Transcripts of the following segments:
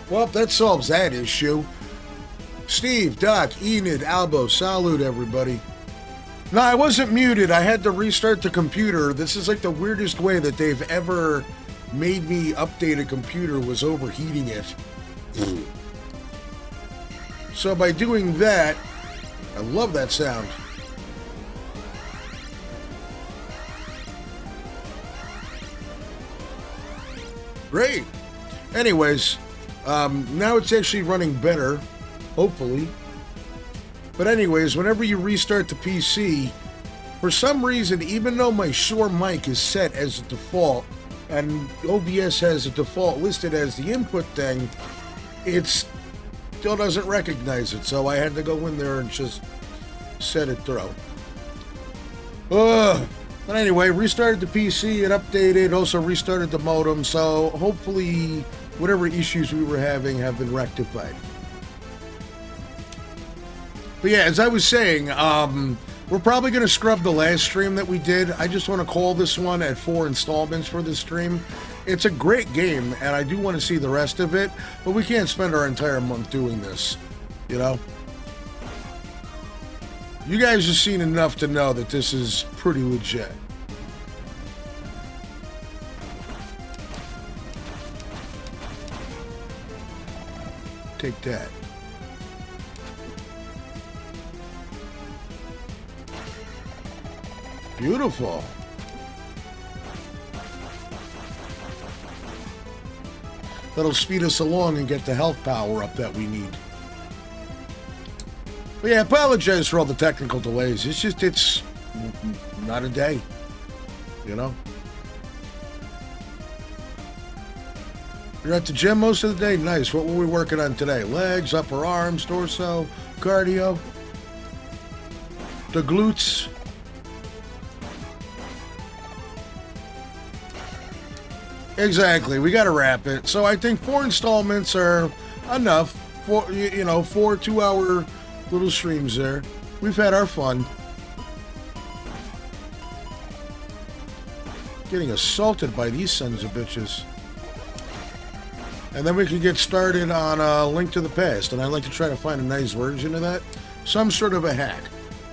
Well, that solves that issue. Steve, Doc, Enid, Albo, salute everybody. No, I wasn't muted. I had to restart the computer. This is like the weirdest way that they've ever made me update a computer, was overheating it. So by doing that, I love that sound. Great. Anyways, now it's actually running better, hopefully. But anyways, whenever you restart the PC, for some reason, even though my Shure mic is set as a default, and OBS has a default listed as the input thing, it still doesn't recognize it. So I had to go in there and just set it through. But anyway, restarted the PC, it updated, also restarted the modem, so hopefully whatever issues we were having have been rectified. But yeah, as I was saying, we're probably going to scrub the last stream that we did. I just want to call this one at 4 installments for this stream. It's a great game, and I do want to see the rest of it, but we can't spend our entire month doing this, you know? You guys have seen enough to know that this is pretty legit. Take that. Beautiful. That'll speed us along and get the health power up that we need. But yeah, I apologize for all the technical delays. It's just, it's not a day, you know? You're at the gym most of the day? Nice. What were we working on today? Legs, upper arms, torso, cardio, the glutes. Exactly. We got to wrap it. So I think 4 installments are enough for, you know, 4 2-hour little streams there. We've had our fun. Getting assaulted by these sons of bitches. And then we can get started on a Link to the Past. And I'd like to try to find a nice version of that. Some sort of a hack.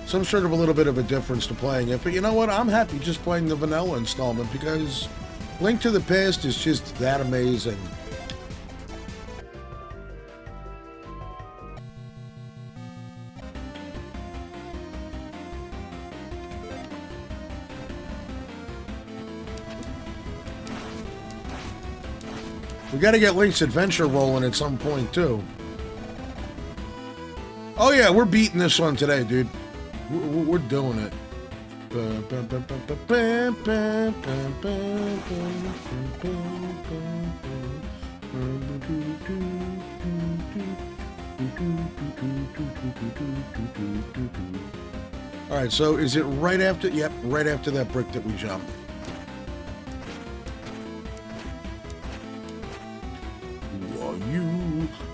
Some sort of a little bit of a difference to playing it. But you know what? I'm happy just playing the vanilla installment because Link to the Past is just that amazing. We got to get Link's Adventure rolling at some point, too. Oh, yeah, we're beating this one today, dude. We're doing it. All right, so is it right after? Yep, right after that brick that we jumped.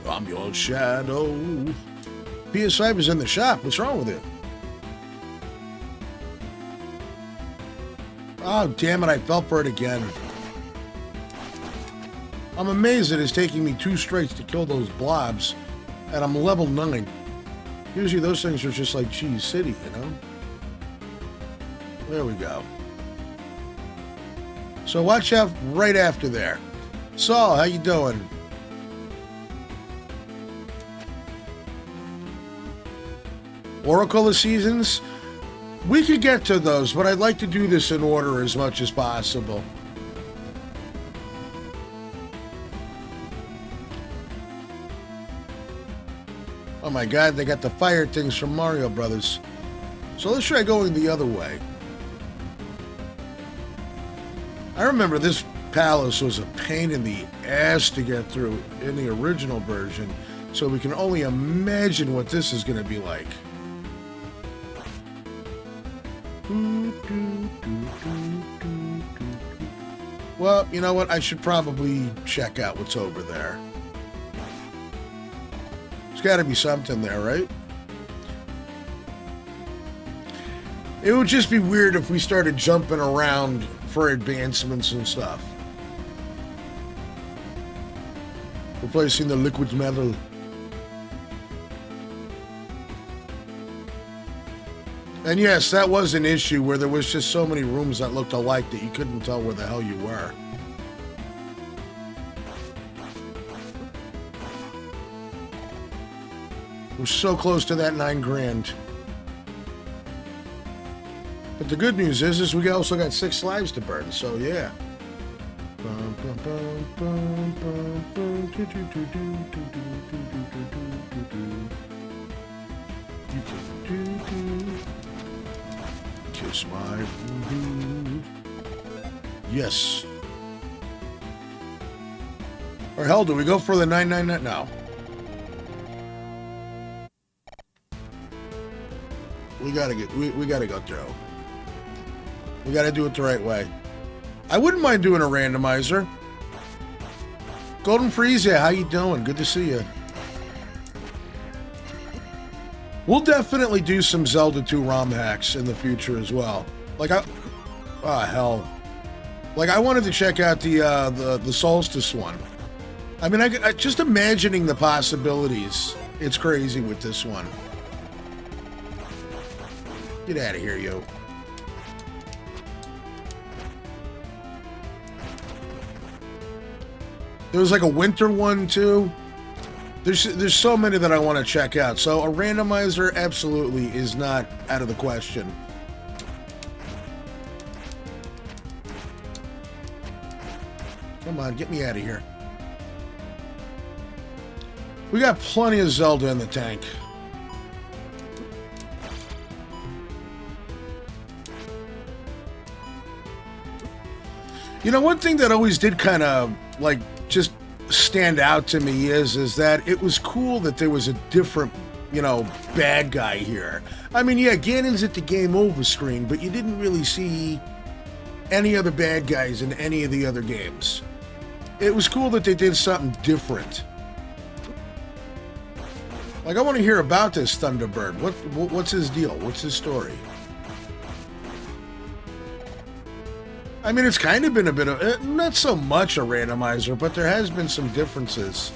I'm your shadow. PS5 is in the shop. What's wrong with it? Oh, damn it. I fell for it again. I'm amazed that it's taking me 2 strikes to kill those blobs, and I'm level 9. Usually those things are just like Cheese City, you know? There we go. So watch out right after there. Saul, how you doing? Oracle of Seasons, we could get to those, but I'd like to do this in order as much as possible. Oh my god, they got the fire things from Mario Brothers. So let's try going the other way. I remember this palace was a pain in the ass to get through in the original version, so we can only imagine what this is going to be like. Well, you know what? I should probably check out what's over there. There's got to be something there, right? It would just be weird if we started jumping around for advancements and stuff. We'll replacing the liquid metal. And yes, that was an issue where there was just so many rooms that looked alike that you couldn't tell where the hell you were. We're so close to that $9 grand. But the good news is we also got 6 lives to burn, so yeah. Kiss my boo. Yes. Or hell, do we go for the 999? No. We gotta go through. We gotta do it the right way. I wouldn't mind doing a randomizer. Golden Freesia, how you doing? Good to see you. We'll definitely do some Zelda II ROM hacks in the future as well. Like hell. Like I wanted to check out the Solstice one. I mean, I just imagining the possibilities. It's crazy with this one. Get out of here, yo. There was like a winter one too. There's so many that I want to check out. So a randomizer absolutely is not out of the question. Come on, get me out of here. We got plenty of Zelda in the tank. You know, one thing that always did kind of like just stand out to me is that it was cool that there was a different, you know, bad guy here. I mean, yeah, Ganon's at the game over screen, but you didn't really see any other bad guys in any of the other games. It was cool that they did something different. Like, I want to hear about this Thunderbird. What's his deal? What's his story? I mean, it's kind of been a bit of, not so much a randomizer, but there has been some differences.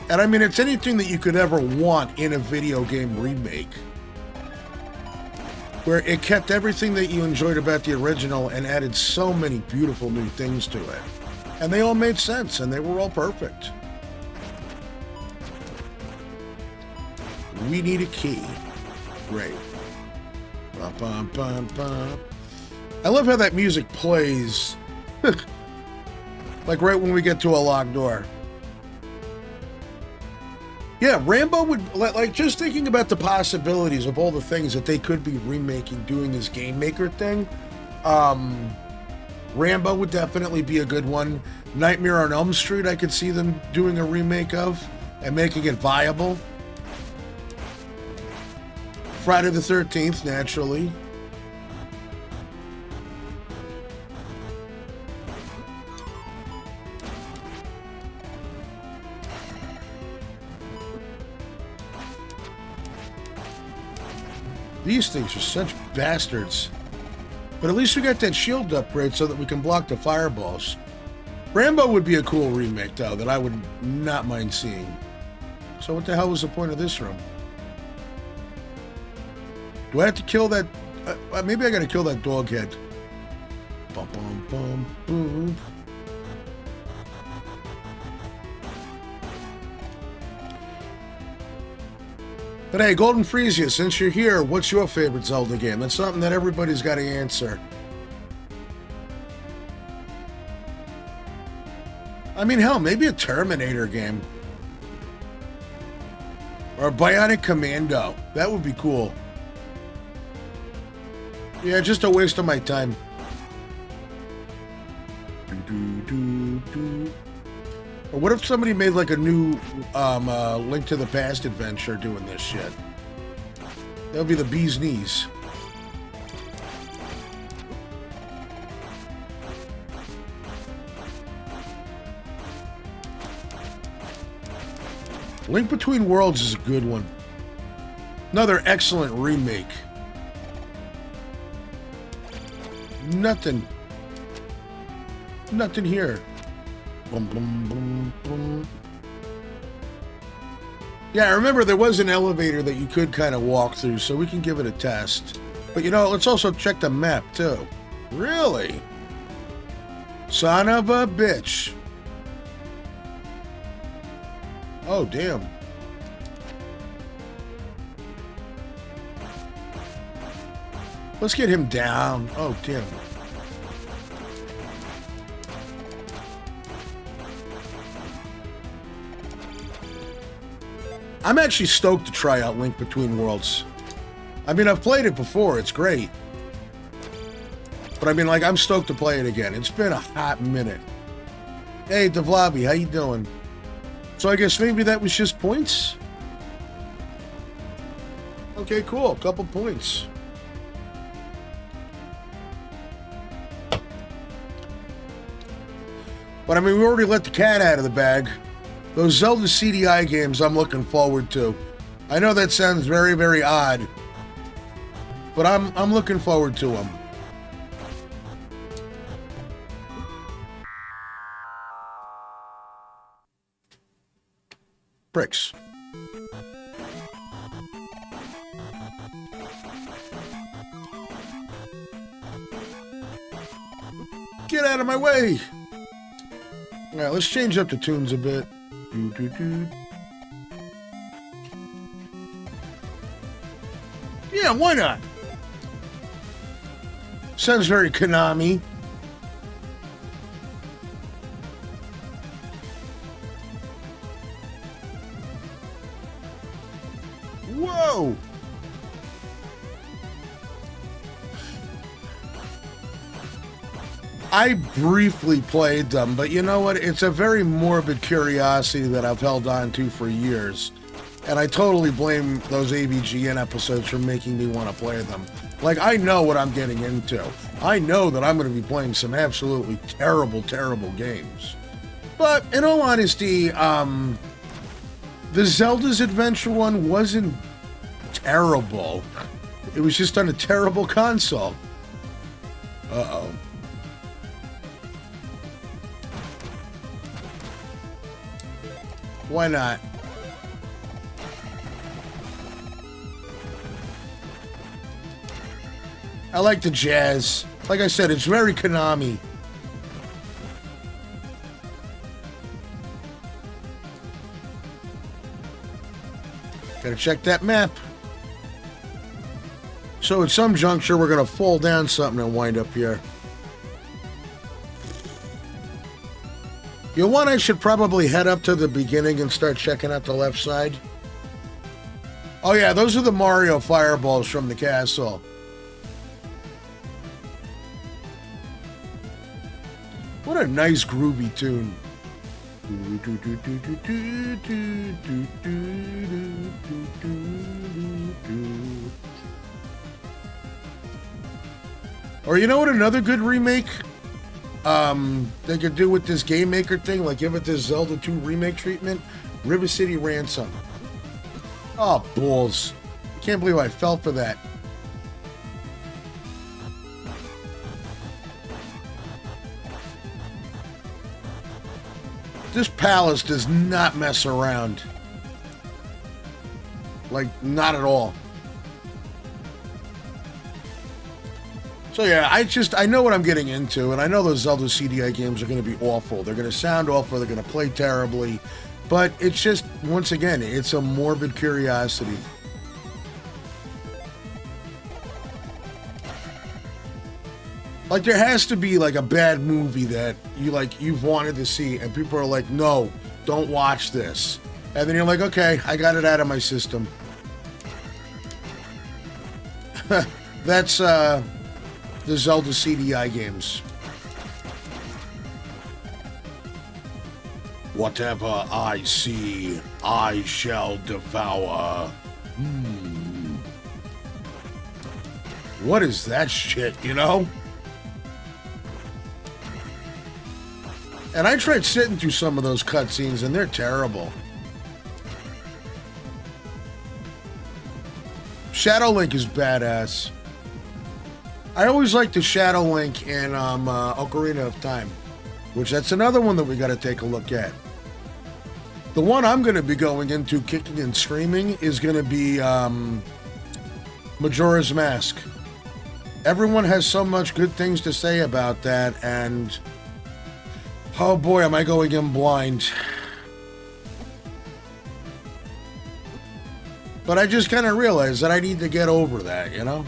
And I mean, it's anything that you could ever want in a video game remake. Where it kept everything that you enjoyed about the original and added so many beautiful new things to it. And they all made sense, and they were all perfect. We need a key. Great. Bum, bum, bum, bum. I love how that music plays. Like right when we get to a locked door. Yeah, Rambo would, like, just thinking about the possibilities of all the things that they could be remaking, doing this Game Maker thing. Rambo would definitely be a good one. Nightmare on Elm Street, I could see them doing a remake of and making it viable. Friday the 13th, naturally. These things are such bastards. But at least we got that shield upgrade so that we can block the fireballs. Rambo would be a cool remake, though, that I would not mind seeing. So what the hell was the point of this room? Do I have to kill that? Maybe I gotta kill that dog head. Bum, bum, bum, boom. But hey, Golden Freesia, since you're here, what's your favorite Zelda game? That's something that everybody's got to answer. I mean, hell, maybe a Terminator game. Or a Bionic Commando. That would be cool. Yeah, just a waste of my time. Or what if somebody made like a new Link to the Past adventure doing this shit? That would be the bee's knees. Link Between Worlds is a good one. Another excellent remake. Nothing here. Boom, boom, boom, boom. Yeah, I remember there was an elevator that you could kind of walk through, so we can give it a test. But you know, let's also check the map too. Really? Son of a bitch. Oh, damn. Let's get him down. Oh, damn. I'm actually stoked to try out Link Between Worlds. I mean, I've played it before. It's great. But I mean, like, I'm stoked to play it again. It's been a hot minute. Hey, Devlavi, how you doing? So I guess maybe that was just points? Okay, cool. A couple points. But I mean, we already let the cat out of the bag. Those Zelda CDI games I'm looking forward to. I know that sounds very, very odd, but I'm looking forward to them. Pricks. Get out of my way! Alright, let's change up the tunes a bit. Yeah, why not? Sounds very Konami. Whoa! I briefly played them, but you know what? It's a very morbid curiosity that I've held on to for years. And I totally blame those AVGN episodes for making me want to play them. Like, I know what I'm getting into. I know that I'm going to be playing some absolutely terrible, terrible games. But, in all honesty, the Zelda's Adventure one wasn't terrible. It was just on a terrible console. Uh-oh. Why not? I like the jazz. Like I said, it's very Konami. Gotta check that map. So at some juncture, we're gonna fall down something and wind up here. You know what? I should probably head up to the beginning and start checking out the left side. Oh yeah, those are the Mario fireballs from the castle. What a nice groovy tune. Or you know what another good remake they could do with this Game Maker thing, like give it this Zelda 2 remake treatment? River City Ransom. Oh, balls. I can't believe I fell for that. This palace does not mess around. Like, not at all. So yeah, I know what I'm getting into, and I know those Zelda CDI games are going to be awful. They're going to sound awful, they're going to play terribly, but it's just, once again, it's a morbid curiosity. Like, there has to be, like, a bad movie that you've wanted to see, and people are like, no, don't watch this. And then you're like, okay, I got it out of my system. That's, the Zelda CDI games. Whatever I see, I shall devour. What is that shit, you know? And I tried sitting through some of those cutscenes, and they're terrible. Shadow Link is badass. I always liked the Shadow Link in Ocarina of Time. which that's another one that we got to take a look at. The one I'm going to be going into kicking and screaming is going to be Majora's Mask. Everyone has so much good things to say about that, and oh boy, am I going in blind. But I just kind of realized that I need to get over that, you know?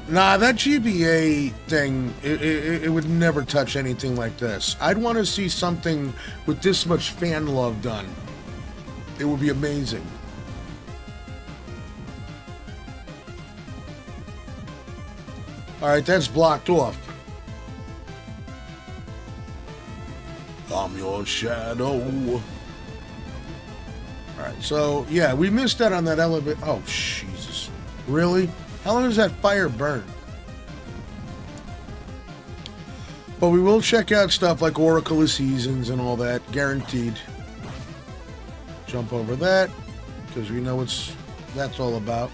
Nah, that GBA thing, it would never touch anything like this. I'd want to see something with this much fan love done. It would be amazing. Alright, that's blocked off. I'm your shadow. Alright, so, yeah, we missed that on that elevator. Oh, Jesus. Really? How long does that fire burn? But we will check out stuff like Oracle of Seasons and all that, guaranteed. Jump over that, because we know what that's all about.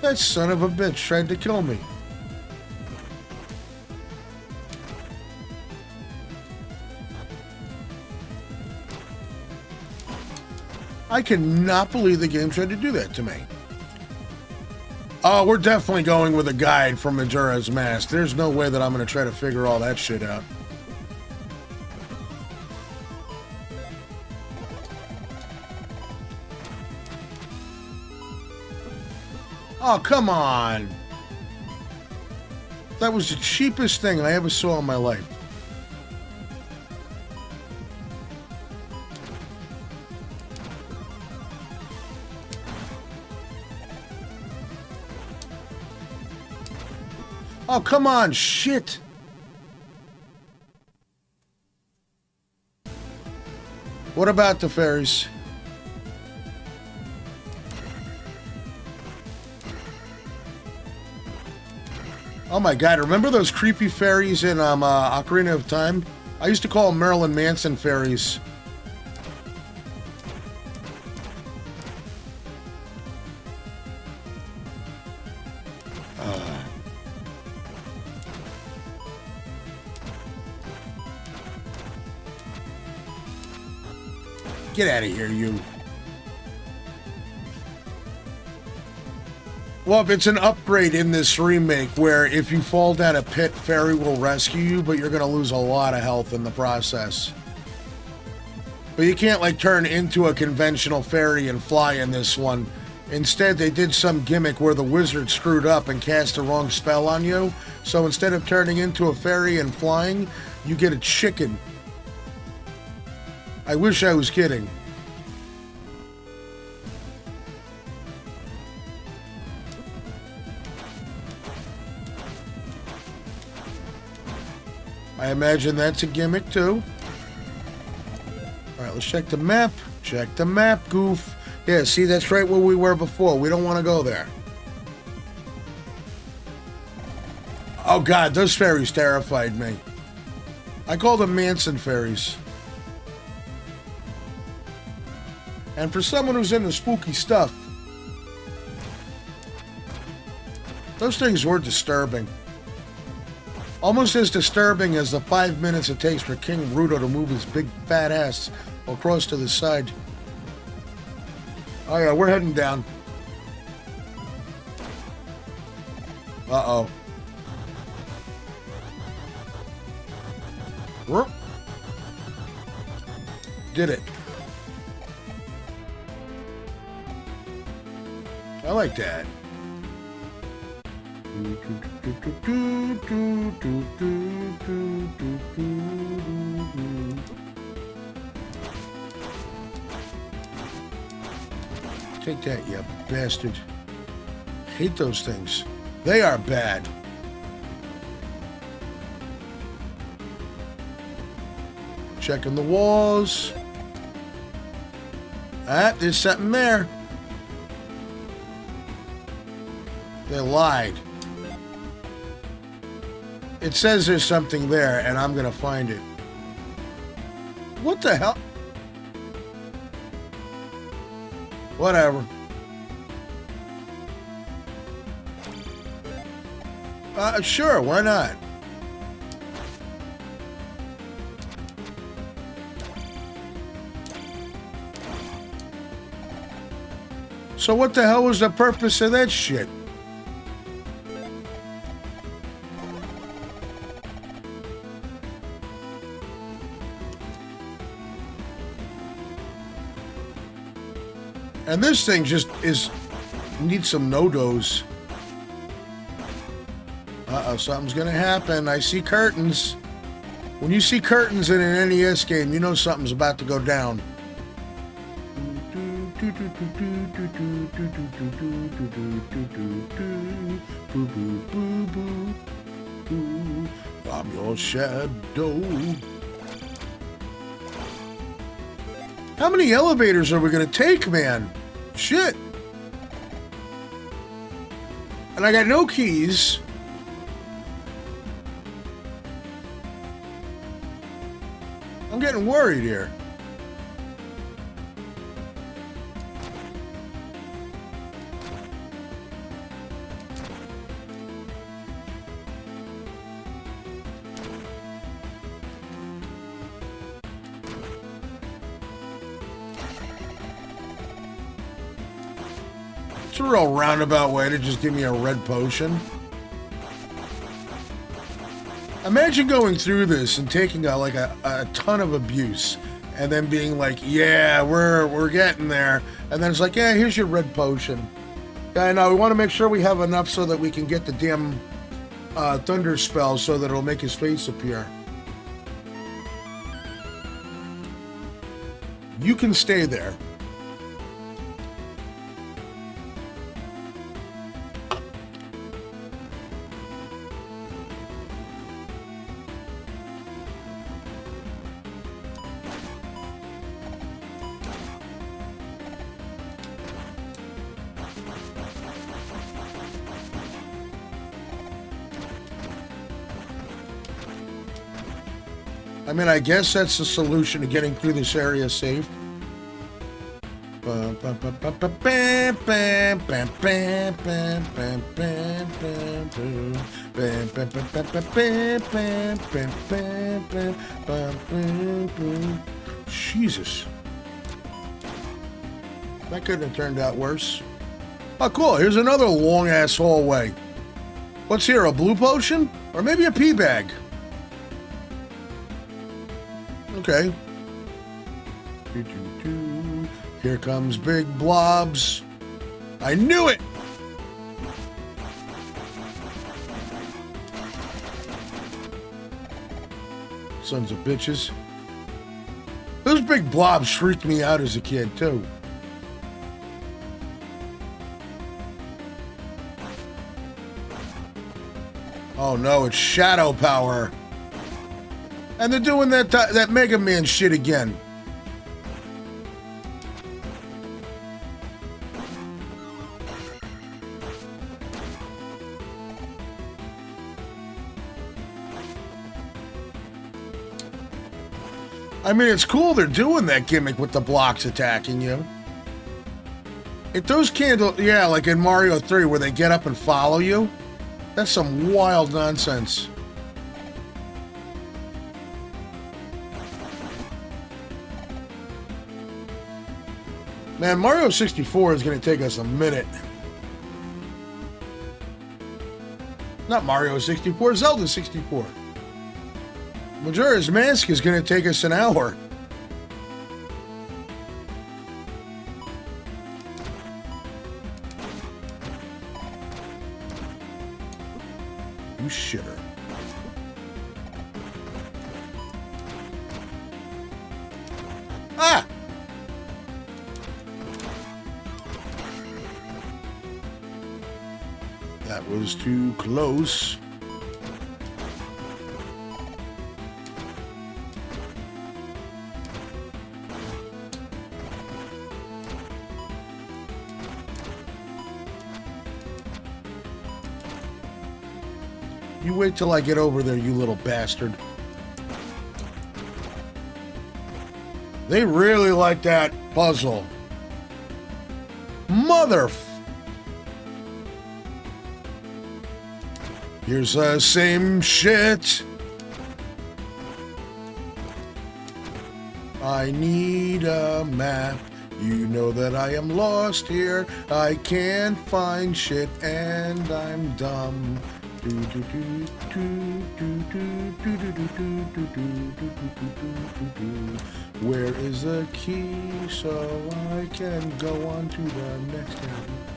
That son of a bitch tried to kill me. I cannot believe the game tried to do that to me. Oh, we're definitely going with a guide from Majora's Mask. There's no way that I'm going to try to figure all that shit out. Oh, come on. That was the cheapest thing I ever saw in my life. Oh, come on, shit. What about the fairies? Oh my god, remember those creepy fairies in Ocarina of Time? I used to call them Marilyn Manson fairies. Get out of here, you. Well, if it's an upgrade in this remake where if you fall down a pit, fairy will rescue you, but you're going to lose a lot of health in the process. But you can't, like, turn into a conventional fairy and fly in this one. Instead, they did some gimmick where the wizard screwed up and cast the wrong spell on you. So instead of turning into a fairy and flying, you get a chicken. I wish I was kidding. I imagine that's a gimmick too. Alright, let's check the map. Check the map, goof. Yeah, see, that's right where we were before. We don't want to go there. Oh god, those fairies terrified me. I call them Manson fairies. And for someone who's into spooky stuff, those things were disturbing. Almost as disturbing as the 5 minutes it takes for King Ruto to move his big fat ass across to the side. Oh yeah, we're heading down. Uh-oh. Whoop. Did it. I like that. Take that, you bastard. Hate those things. They are bad. Checking the walls. Ah, there's something there. They lied. It says there's something there, and I'm gonna find it. What the hell? Whatever. Sure, why not? So what the hell was the purpose of that shit? And this thing just needs some no-dos. Uh-oh, something's gonna happen. I see curtains. When you see curtains in an NES game, you know something's about to go down. I'm your shadow. How many elevators are we gonna take, man? Shit. And I got no keys. I'm getting worried here. It's a real roundabout way to just give me a red potion. Imagine going through this and taking a ton of abuse and then being like, yeah, we're getting there. And then it's like, yeah, here's your red potion. Yeah, no, we want to make sure we have enough so that we can get the damn thunder spell so that it'll make his face appear. You can stay there. I mean, I guess that's the solution to getting through this area safe. Jesus. That couldn't have turned out worse. Oh, cool. Here's another long-ass hallway. What's here, a blue potion? Or maybe a pea bag? Okay. Here comes big blobs. I knew it! Sons of bitches. Those big blobs freaked me out as a kid, too. Oh no, it's shadow power. And they're doing that Mega Man shit again. I mean, it's cool they're doing that gimmick with the blocks attacking you. If those candles, yeah, like in Mario 3 where they get up and follow you, that's some wild nonsense. Man, Mario 64 is going to take us a minute. Not Mario 64, Zelda 64. Majora's Mask is going to take us an hour. You shitter. Ah! That was too close. You wait till I get over there, you little bastard. They really like that puzzle. Mother... Here's the same shit. I need a map. You know that I am lost here. I can't find shit and I'm dumb. Where is the key so I can go on to the next one?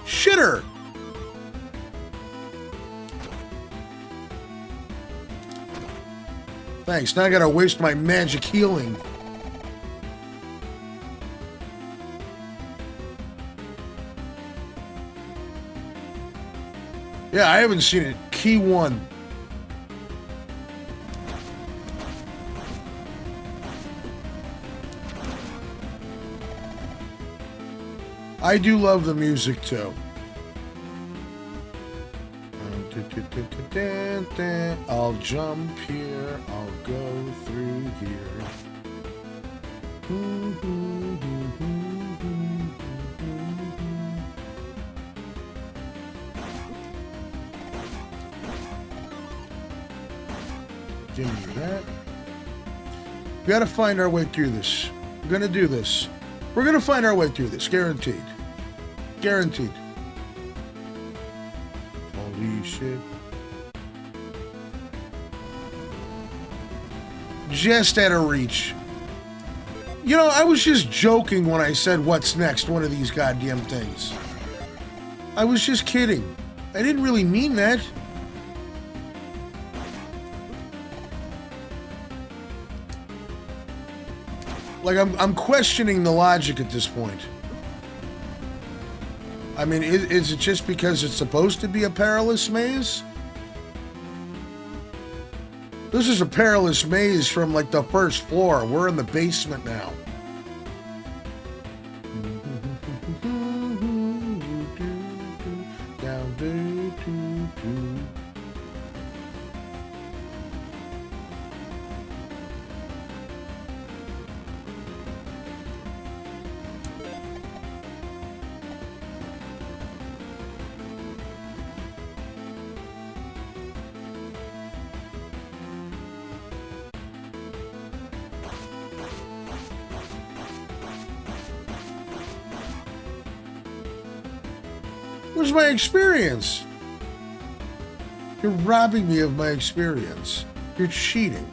Shitter! Thanks, now I gotta waste my magic healing. Yeah, I haven't seen it. Key 1. I do love the music too. I'll jump here, I'll go through here. Give me that. We gotta find our way through this. We're gonna do this. We're gonna find our way through this, guaranteed. Guaranteed. Holy shit. Just out of reach. You know, I was just joking when I said what's next, one of these goddamn things. I was just kidding. I didn't really mean that. Like, I'm questioning the logic at this point. I mean, is it just because it's supposed to be a perilous maze? This is a perilous maze from, like, the first floor. We're in the basement now. Where's my experience? You're robbing me of my experience. You're cheating.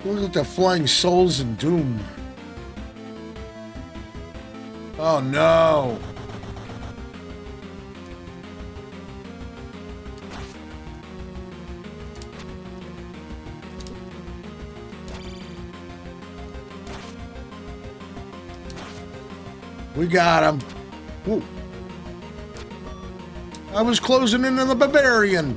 Look at the flying souls in Doom. Oh no. We got him. Woo. I was closing in on the barbarian.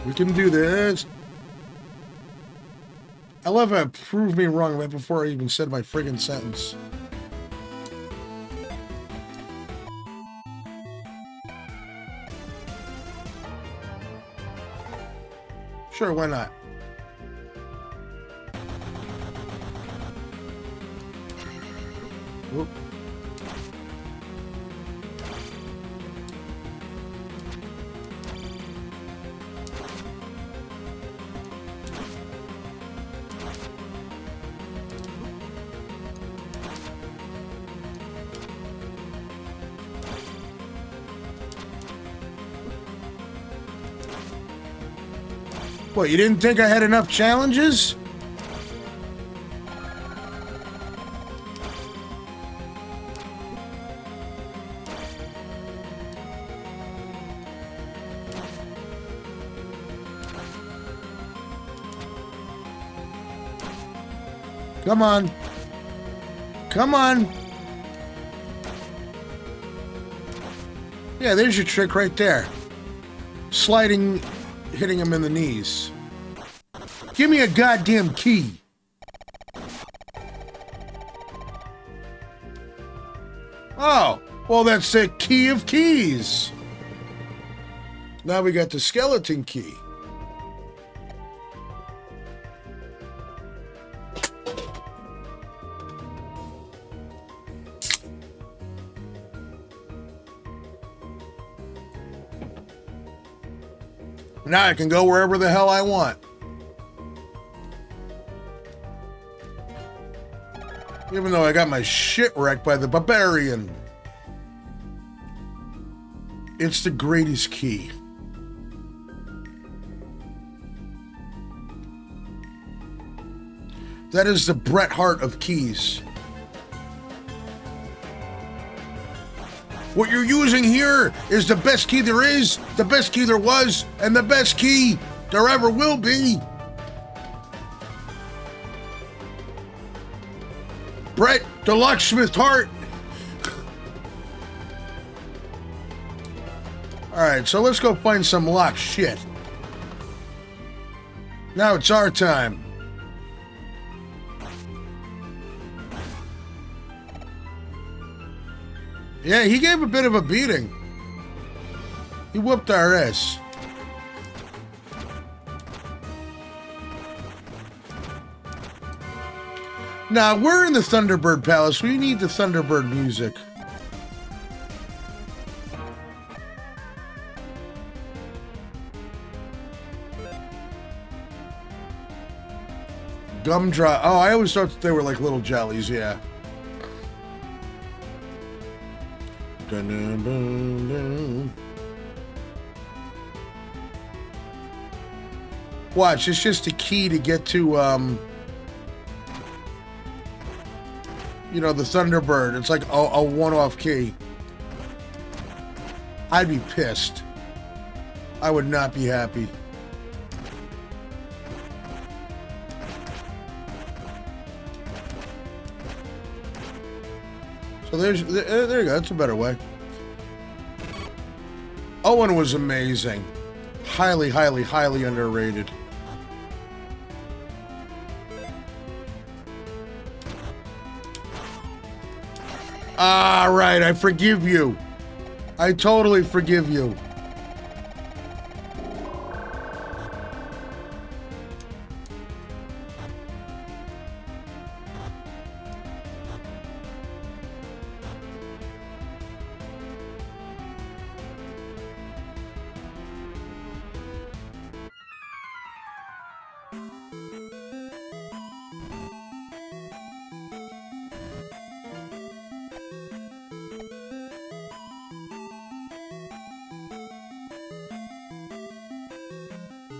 We can do this. I love how it proved me wrong right before I even said my friggin' sentence. Sure, why not? Whoop. What, you didn't think I had enough challenges? Come on. Come on. Yeah, there's your trick right there. Sliding, hitting him in the knees. Give me a goddamn key. Oh, well, that's the key of keys. Now we got the skeleton key. Now I can go wherever the hell I want. Even though I got my shit wrecked by the barbarian. It's the greatest key. That is the Bret Hart of keys. What you're using here is the best key there is, the best key there was, and the best key there ever will be. Bret the Locksmith Hart. Alright, so let's go find some lock shit. Now it's our time. Yeah, he gave a bit of a beating. He whooped our ass. Now, we're in the Thunderbird Palace. We need the Thunderbird music. Gumdrop. Oh, I always thought that they were like little jellies, yeah. Dun, dun, dun, dun. Watch, it's just a key to get to, you know, the Thunderbird. It's like a one-off key. I'd be pissed. I would not be happy. So there you go. That's a better way. Owen was amazing. Highly, highly, highly underrated. All right, I forgive you. I totally forgive you.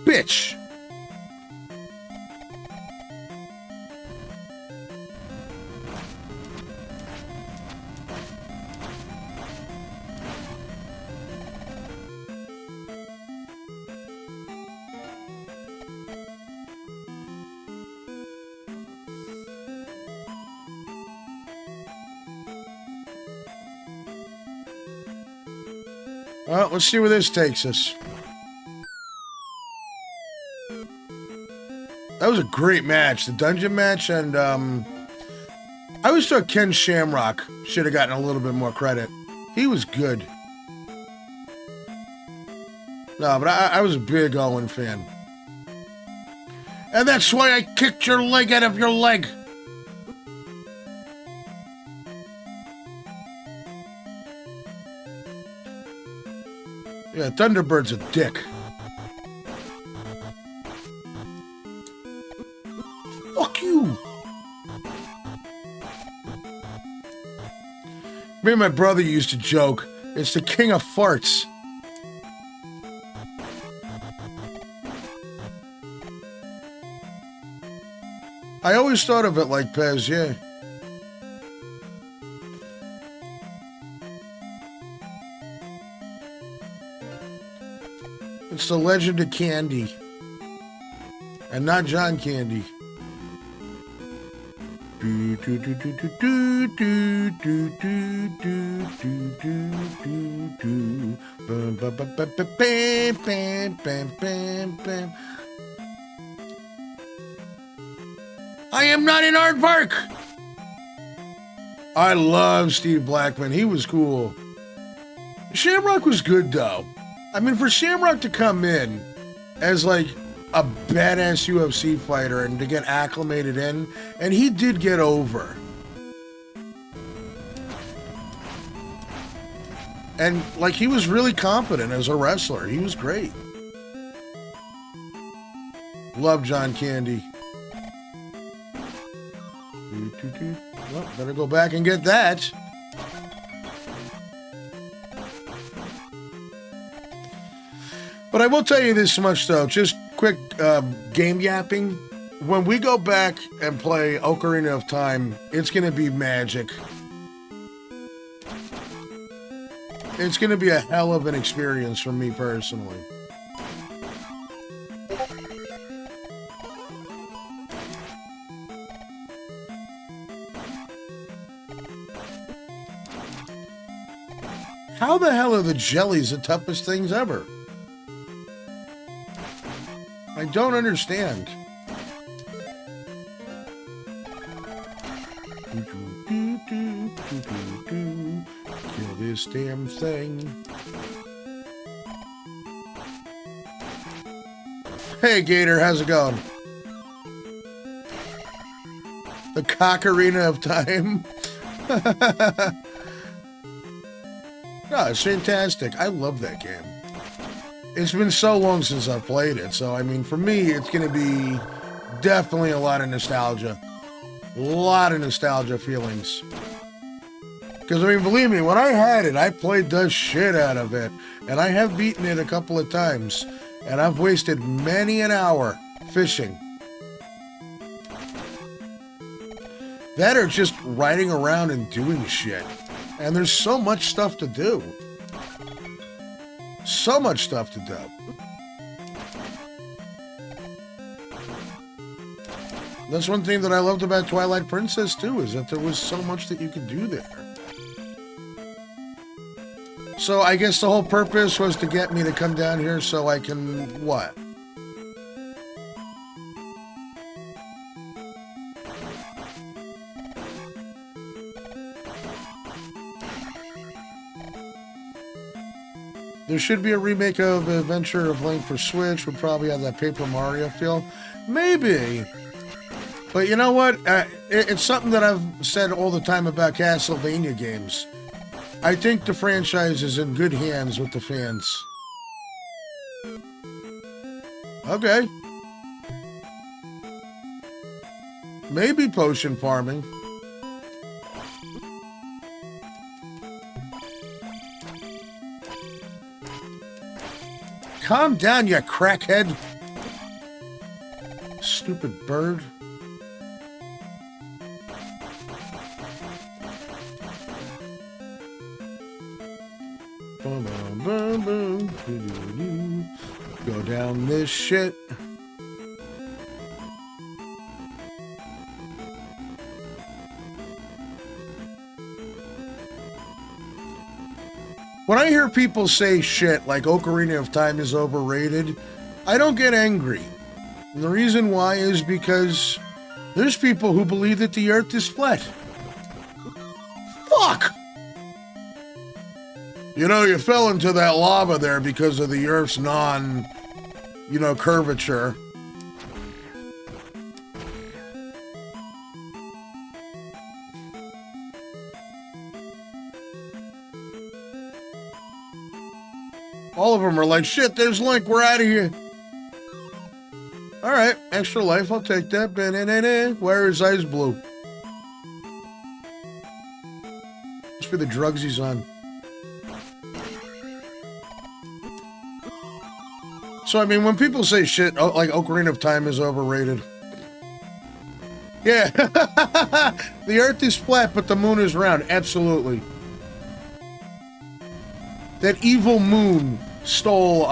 Bitch. Well, let's see where this takes us. That was a great match. The dungeon match, and I always thought Ken Shamrock should have gotten a little bit more credit. He was good. No, but I was a big Owen fan. And that's why I kicked your leg out of your leg. Yeah, Thunderbird's a dick. Fuck you! Me and my brother used to joke, it's the king of farts. I always thought of it like Pez, yeah. It's the legend of Candy. And not John Candy. I am not in Aardvark. I love Steve Blackman. He was cool. Shamrock was good, though. I mean, for Shamrock to come in as, like, a badass UFC fighter and to get acclimated in, and he did get over. And, like, he was really competent as a wrestler. He was great. Love John Candy. Well, better go back and get that. But I will tell you this much, though. Just quick game yapping. When we go back and play Ocarina of Time, it's going to be magic. It's going to be a hell of an experience for me personally. How the hell are the jellies the toughest things ever? I don't understand. Kill this damn thing. Hey, Gator, how's it going? The Cocarina of Time. No, it's fantastic. I love that game. It's been so long since I've played it, so I mean, for me, it's going to be definitely a lot of nostalgia. A lot of nostalgia feelings. Because, I mean, believe me, when I had it, I played the shit out of it. And I have beaten it a couple of times. And I've wasted many an hour fishing. That or just riding around and doing shit. And there's so much stuff to do. So much stuff to do. That's one thing that I loved about Twilight Princess, too, is that there was so much that you could do there. So I guess the whole purpose was to get me to come down here so I can, what? There should be a remake of Adventure of Link for Switch. Would probably have that Paper Mario feel. Maybe. But you know what? It's something that I've said all the time about Castlevania games. I think the franchise is in good hands with the fans. Okay. Maybe potion farming. Calm down, you crackhead. Stupid bird. Go down this shit. When I hear people say shit like Ocarina of Time is overrated, I don't get angry. And the reason why is because there's people who believe that the Earth is flat. Fuck! You know, you fell into that lava there because of the Earth's curvature. All of them are like, shit, there's Link, we're out of here. Alright, extra life, I'll take that. Where is Ice Blue? Must be the drugs he's on. So, I mean, when people say shit, like Ocarina of Time is overrated. Yeah. The Earth is flat, but the moon is round. Absolutely. That evil moon stole,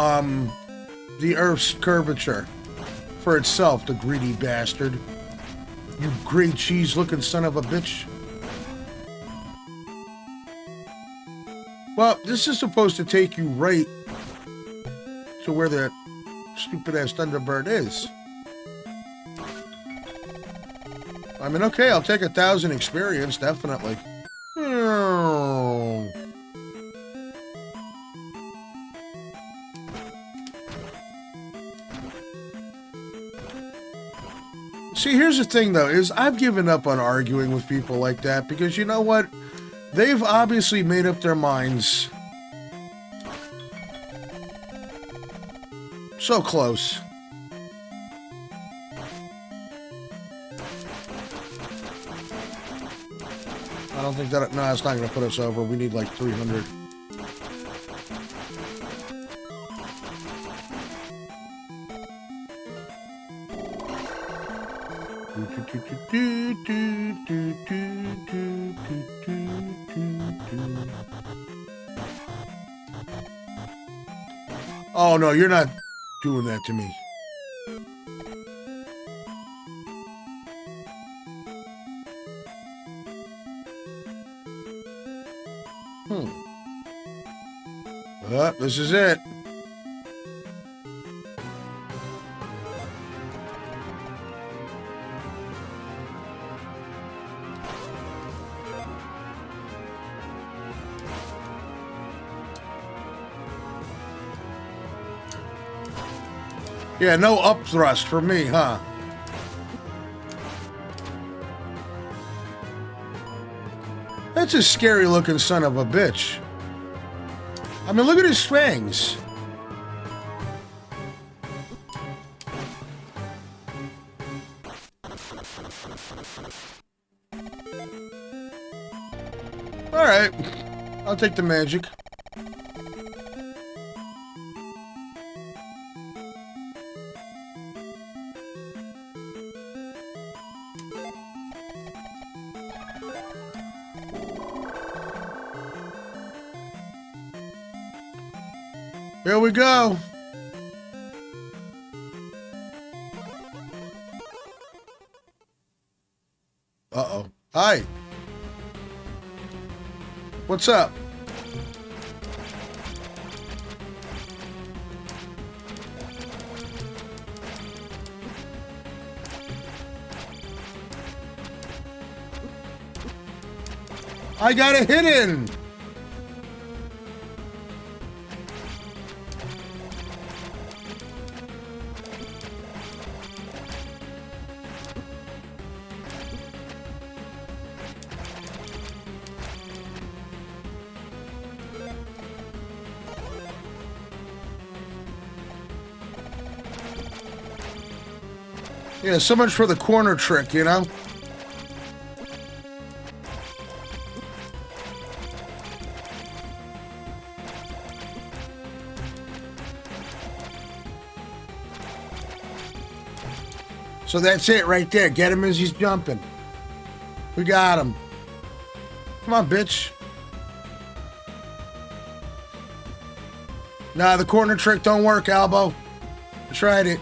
the Earth's curvature for itself, the greedy bastard. You grilled cheese looking son of a bitch. Well, this is supposed to take you right to where the stupid ass Thunderbird is. I mean, okay, I'll take 1,000 experience, definitely. See, here's the thing, though, is I've given up on arguing with people like that because you know what? They've obviously made up their minds. So close. I don't think that... No, it's not going to put us over. We need like 300. Oh, no, you're not doing that to me. This is it. Yeah, no up thrust for me, huh? That's a scary looking son of a bitch. I mean, look at his fangs. All right, I'll take the magic. Here we go. Uh-oh. Hi. What's up? I got a hidden. Yeah, so much for the corner trick, you know? So that's it right there. Get him as he's jumping. We got him. Come on, bitch. Nah, the corner trick don't work, Albo. I tried it.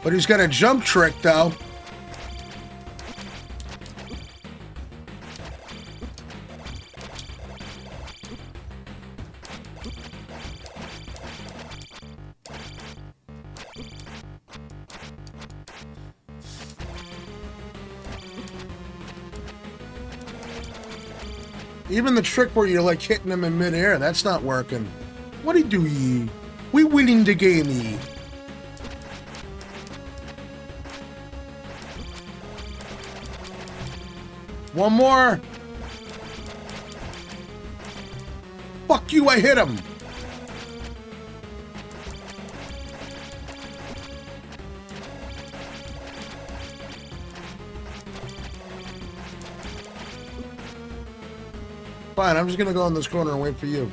But he's got a jump trick, though. Even the trick where you're like hitting him in midair, that's not working. What do ye? We winning the game, ye. One more. Fuck you, I hit him. Fine, I'm just gonna go in this corner and wait for you.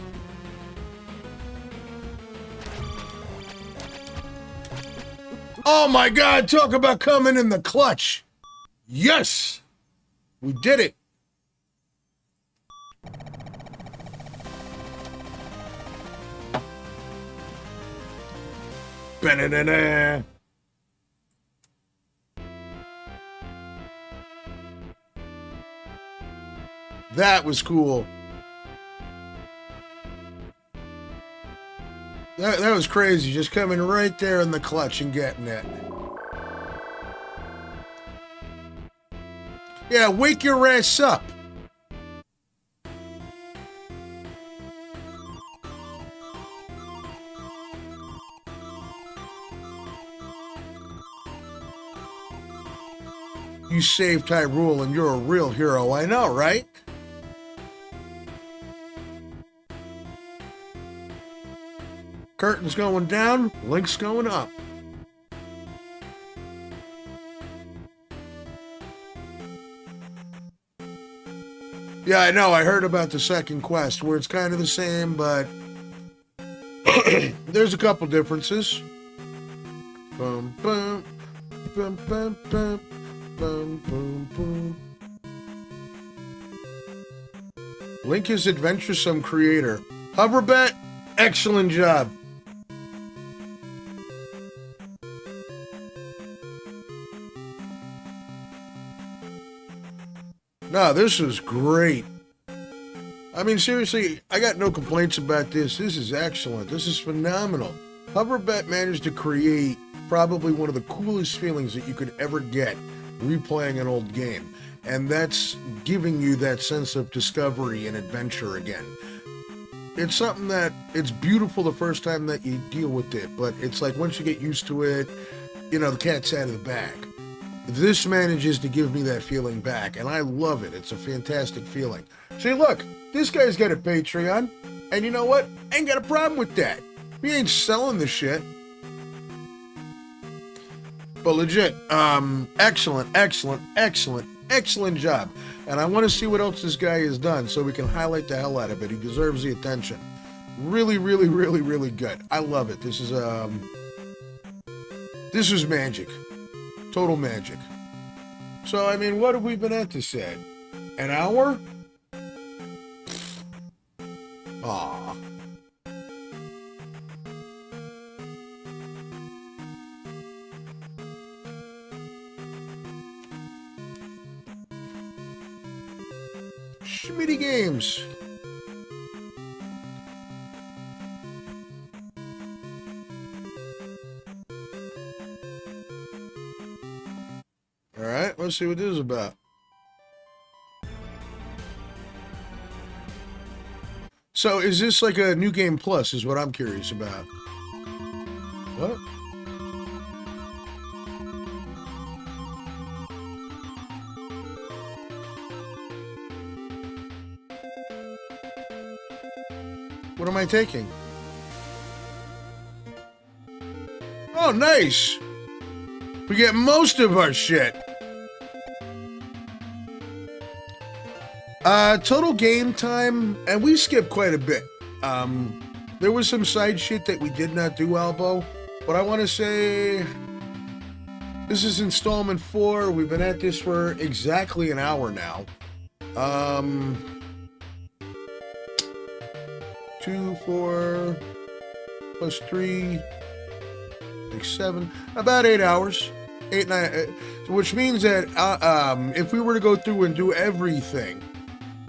Oh my God, talk about coming in the clutch. Yes! We did it! Ba-na-na-na. That was cool. That was crazy. Just coming right there in the clutch and getting it. Yeah, wake your ass up. You saved Hyrule and you're a real hero. I know, right? Curtain's going down, Link's going up. Yeah, I know. I heard about the second quest where it's kind of the same, but there's a couple differences. Bum, bum, bum, bum, bum, bum, bum, bum. Link is adventuresome creator. Hoverbat, excellent job. No, this is great. I mean, seriously, I got no complaints about this. This is excellent. This is phenomenal. Hoverbat managed to create probably one of the coolest feelings that you could ever get replaying an old game. And that's giving you that sense of discovery and adventure again. It's something that, it's beautiful the first time that you deal with it, but it's like once you get used to it, you know, the cat's out of the bag. This manages to give me that feeling back, and I love it. It's a fantastic feeling. See, look, this guy's got a Patreon, and you know what? I ain't got a problem with that. We ain't selling the shit. But legit, excellent, excellent, excellent, excellent job. And I want to see what else this guy has done so we can highlight the hell out of it. He deserves the attention. Really, really, really, really good. I love it. This is magic. Total magic. So, I mean, what have we been at this at? An hour? Aww. Schmitty games. Alright, let's see what this is about. So, is this like a new game plus, is what I'm curious about. What? What am I taking? Oh, nice! We get most of our shit. Total game time, and we skipped quite a bit. There was some side shit that we did not do, Albo, but I want to say this is installment 4. We've been at this for exactly an hour now. 2, 4, plus 3, 6, 7, about 8 hours. 8, 9, which means that if we were to go through and do everything,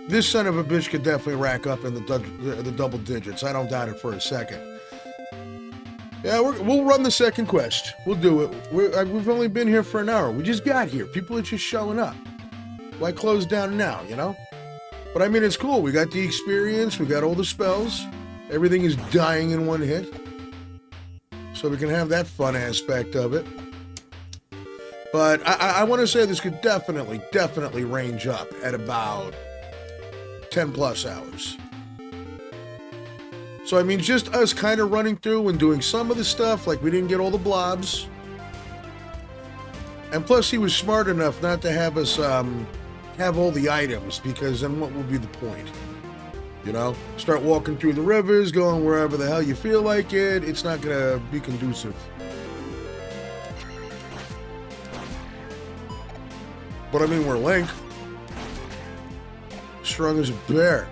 this son of a bitch could definitely rack up in the double digits. I don't doubt it for a second. Yeah, we'll run the second quest. We'll do it. We've only been here for an hour. We just got here. People are just showing up. Why close down now, you know? But I mean, it's cool. We got the experience. We got all the spells. Everything is dying in one hit. So we can have that fun aspect of it. But I want to say this could definitely range up at about 10 plus hours. So, I mean, just us kind of running through and doing some of the stuff, like we didn't get all the blobs. And plus, he was smart enough not to have us have all the items, because then what would be the point? You know? Start walking through the rivers, going wherever the hell you feel like it. It's not going to be conducive. But I mean, we're Link. Strong as a bear.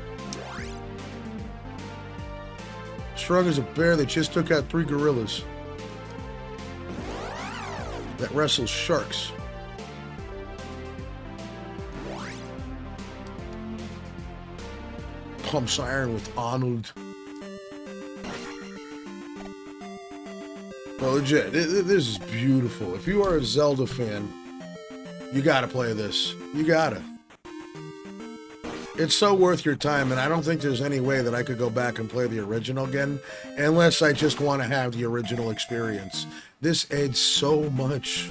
Strong as a bear that just took out 3 gorillas. that wrestles sharks. Pumps iron with Arnold. Well, legit, this is beautiful. If you are a Zelda fan, you gotta play this. You gotta. It's so worth your time, and I don't think there's any way that I could go back and play the original again, unless I just want to have the original experience. This adds so much.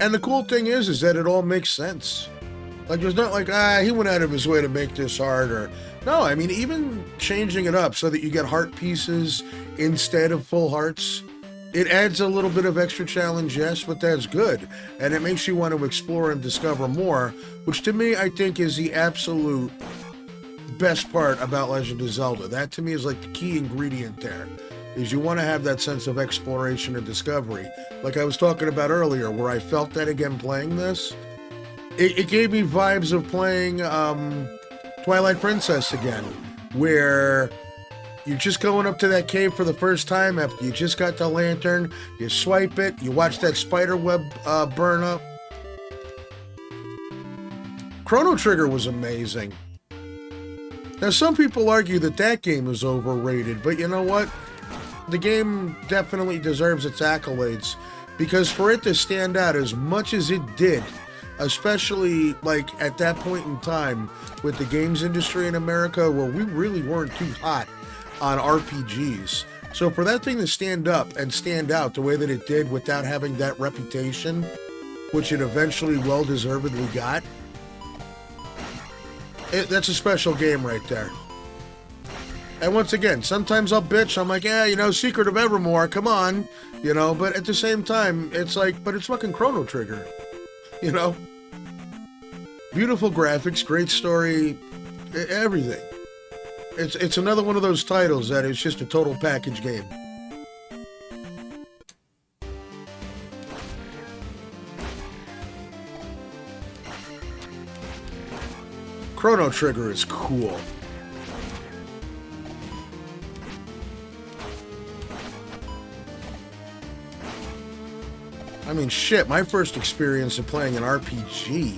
And the cool thing is that it all makes sense. Like, there's not like, he went out of his way to make this hard, or... No, I mean, even changing it up so that you get heart pieces instead of full hearts, it adds a little bit of extra challenge, yes, but that's good. And it makes you want to explore and discover more, which to me, I think is the absolute best part about Legend of Zelda. That to me is like the key ingredient there, is you want to have that sense of exploration and discovery. Like I was talking about earlier, where I felt that again playing this. It gave me vibes of playing Twilight Princess again, where you're just going up to that cave for the first time after you just got the lantern, you swipe it, you watch that spider web burn up. Chrono Trigger was amazing. Now, some people argue that that game is overrated, but you know what? The game definitely deserves its accolades, because for it to stand out as much as it did, especially like at that point in time with the games industry in America, where we really weren't too hot on RPGs. So for that thing to stand up and stand out the way that it did without having that reputation, which it eventually well-deservedly got, that's a special game right there. And once again, sometimes I'll bitch, I'm like, Secret of Evermore, come on, but at the same time, it's like, but it's fucking Chrono Trigger. Beautiful graphics, great story, everything. It's another one of those titles that is just a total package game. Chrono Trigger is cool. I mean, shit, my first experience of playing an RPG,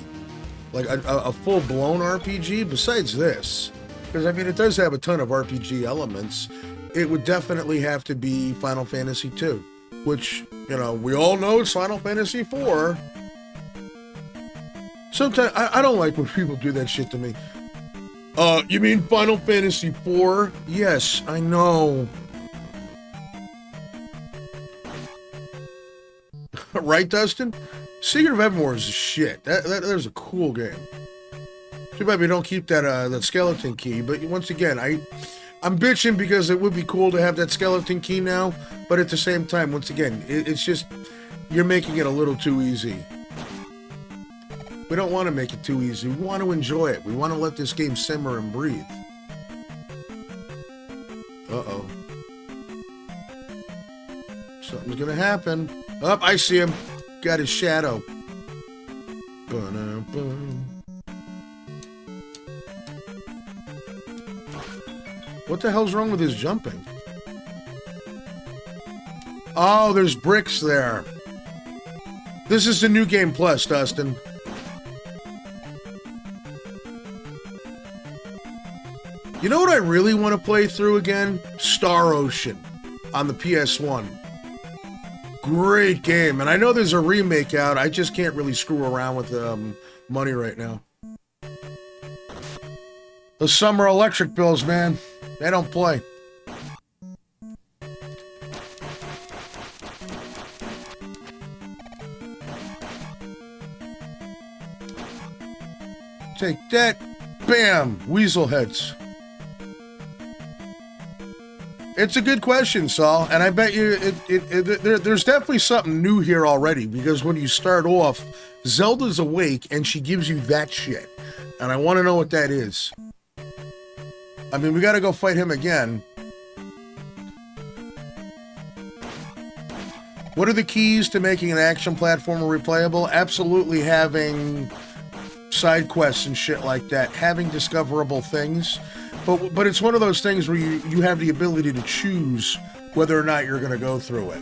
like a full-blown RPG, besides this, because, I mean, it does have a ton of RPG elements, it would definitely have to be Final Fantasy II, which, we all know it's Final Fantasy IV. Sometimes, I don't like when people do that shit to me. You mean Final Fantasy IV? Yes, I know. Right, Dustin? Secret of Evermore is shit. That is a cool game. Too bad we don't keep that skeleton key. But once again, I'm bitching because it would be cool to have that skeleton key now. But at the same time, once again, it's just you're making it a little too easy. We don't want to make it too easy. We want to enjoy it. We want to let this game simmer and breathe. Uh-oh. Something's gonna happen. Oh, I see him. Got his shadow. What the hell's wrong with his jumping? Oh, there's bricks there. This is the New Game Plus, Dustin. You know what I really want to play through again? Star Ocean on the PS1. Great game, and I know there's a remake out. I just can't really screw around with money right now. The summer electric bills, man, they don't play. Take that, bam, weasel heads. It's a good question, Saul, and I bet you there's definitely something new here already, because when you start off, Zelda's awake and she gives you that shit, and I want to know what that is. I mean, we got to go fight him again. What are the keys to making an action platformer replayable? Absolutely having side quests and shit like that, having discoverable things. But it's one of those things where you have the ability to choose whether or not you're going to go through it.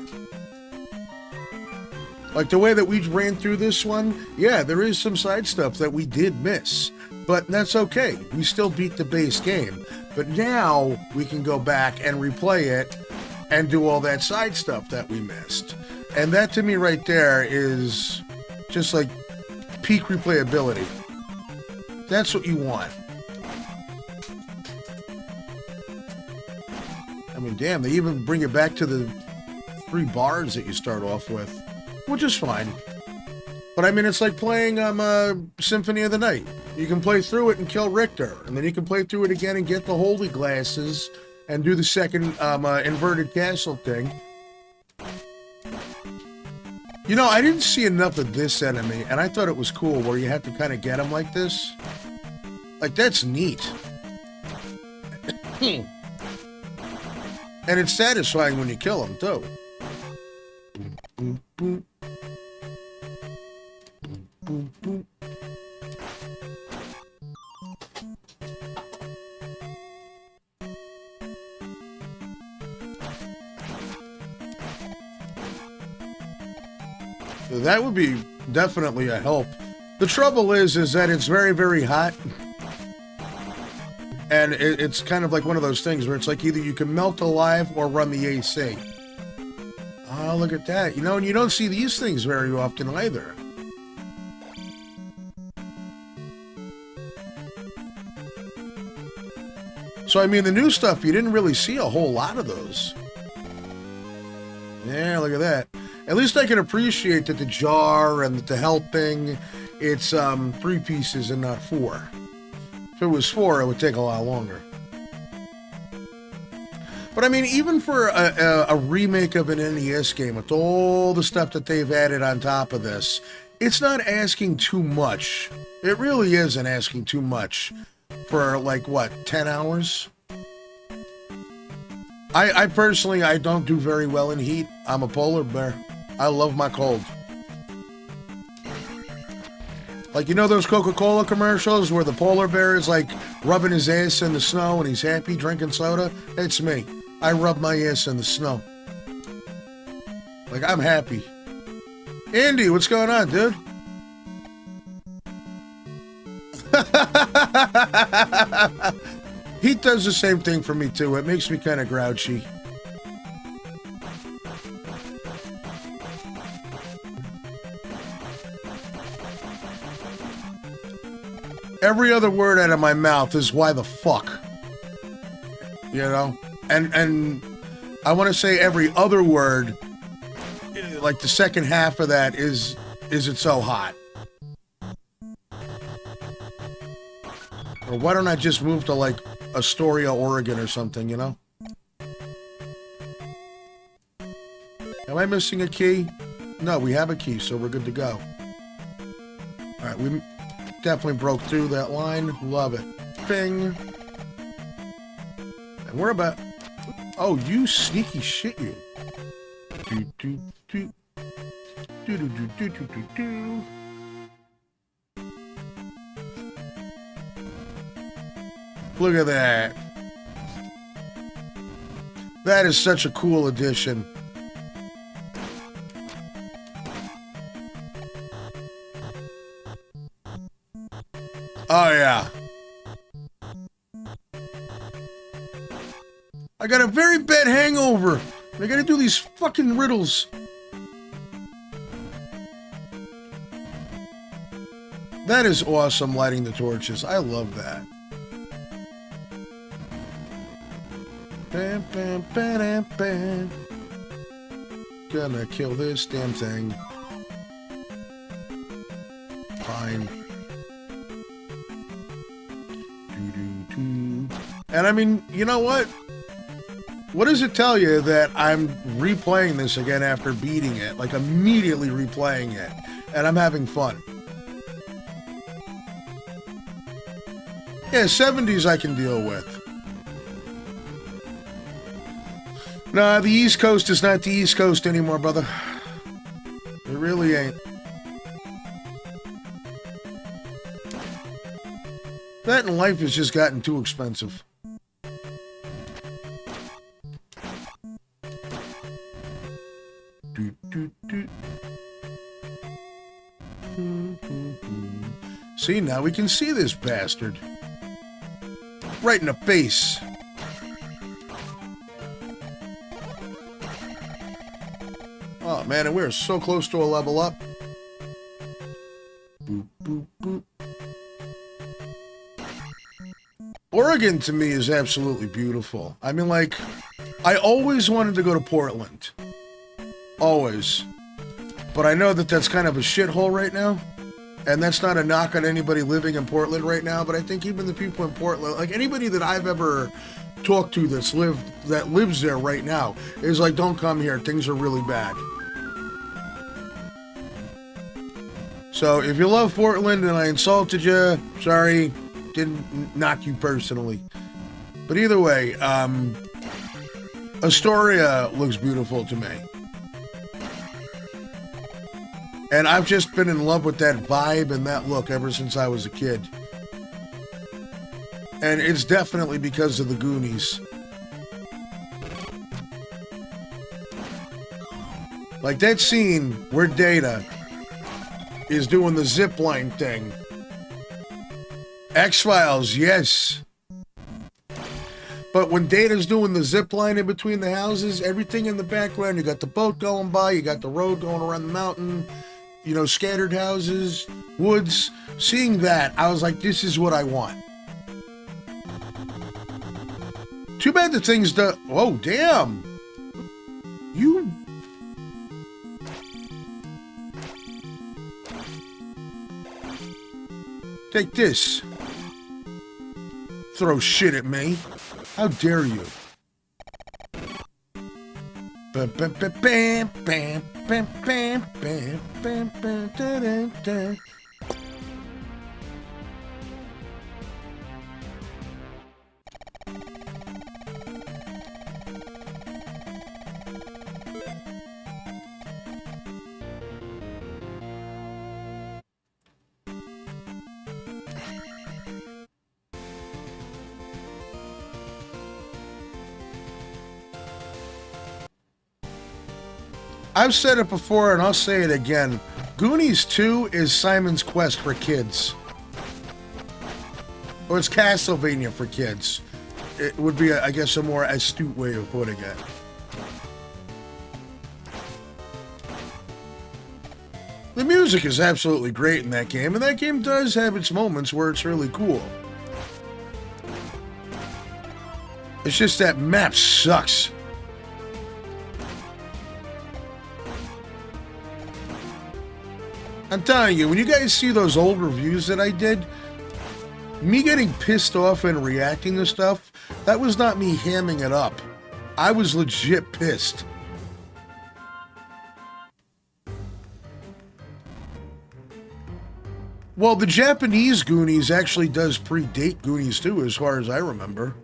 Like the way that we ran through this one, yeah, there is some side stuff that we did miss. But that's okay. We still beat the base game. But now we can go back and replay it and do all that side stuff that we missed. And that to me right there is just like peak replayability. That's what you want. I mean, damn, they even bring it back to the 3 bars that you start off with, which is fine. But I mean, it's like playing Symphony of the Night. You can play through it and kill Richter, and then you can play through it again and get the holy glasses and do the second inverted castle thing. You know, I didn't see enough of this enemy, and I thought it was cool where you had to kind of get him like this. Like, that's neat. And it's satisfying when you kill him, too. That would be definitely a help. The trouble is that it's very, very hot. And it's kind of like one of those things where it's like either you can melt alive or run the AC. Oh, look at that. You know, and you don't see these things very often either. So, I mean, the new stuff, you didn't really see a whole lot of those. Yeah, look at that. At least I can appreciate that the jar and the helping, it's 3 pieces and not 4. If it was 4, it would take a lot longer. But I mean, even for a remake of an NES game, with all the stuff that they've added on top of this, it's not asking too much. It really isn't asking too much for, like, what, 10 hours? I personally, I don't do very well in heat. I'm a polar bear. I love my cold. Like, you know those Coca-Cola commercials where the polar bear is like rubbing his ass in the snow and he's happy drinking soda? It's me. I rub my ass in the snow. Like, I'm happy. Andy, what's going on, dude? Heat does the same thing for me, too. It makes me kind of grouchy. Every other word out of my mouth is why the fuck. You know? And I want to say every other word, like the second half of that is it so hot? Or why don't I just move to like Astoria, Oregon or something, you know? Am I missing a key? No, we have a key, so we're good to go. Alright, we definitely broke through that line. Love it. Bing. And we're about... Oh, you sneaky shit, you. Do, do, do. Do, do, do, do, do, do, do. Look at that. That is such a cool addition. Oh, yeah. I got a very bad hangover. I gotta do these fucking riddles. That is awesome, lighting the torches. I love that. Bam, bam, bam, bam. Gonna kill this damn thing. Fine. And I mean, you know what? What does it tell you that I'm replaying this again after beating it? Like, immediately replaying it. And I'm having fun. Yeah, 70s I can deal with. Nah, the East Coast is not the East Coast anymore, brother. It really ain't. That and life has just gotten too expensive. See, now we can see this bastard. Right in the face. Oh, man, and we're so close to a level up. Boop, boop, boop. Oregon, to me, is absolutely beautiful. I mean, like, I always wanted to go to Portland. Always. But I know that that's kind of a shithole right now. And that's not a knock on anybody living in Portland right now, but I think even the people in Portland, like anybody that I've ever talked to that lives there right now, is like, don't come here, things are really bad. So if you love Portland and I insulted you, sorry, didn't knock you personally. But either way, Astoria looks beautiful to me. And I've just been in love with that vibe and that look ever since I was a kid. And it's definitely because of the Goonies. Like that scene where Data is doing the zipline thing. X-Files, yes. But when Data's doing the zipline in between the houses, everything in the background, you got the boat going by, you got the road going around the mountain, you know, scattered houses, woods. Seeing that, I was like, this is what I want. Too bad the thing's done. Oh, damn. You. Take this. Throw shit at me. How dare you? Bam, bam, bam, bam, bam, bam, bam, bam, bam, bam, da, da, da. I've said it before and I'll say it again. Goonies 2 is Simon's Quest for kids. Or it's Castlevania for kids. It would be, I guess, a more astute way of putting it. The music is absolutely great in that game, and that game does have its moments where it's really cool. It's just that map sucks. I'm telling you, when you guys see those old reviews that I did, me getting pissed off and reacting to stuff, that was not me hamming it up. I was legit pissed. Well, the Japanese Goonies actually does predate Goonies 2, as far as I remember.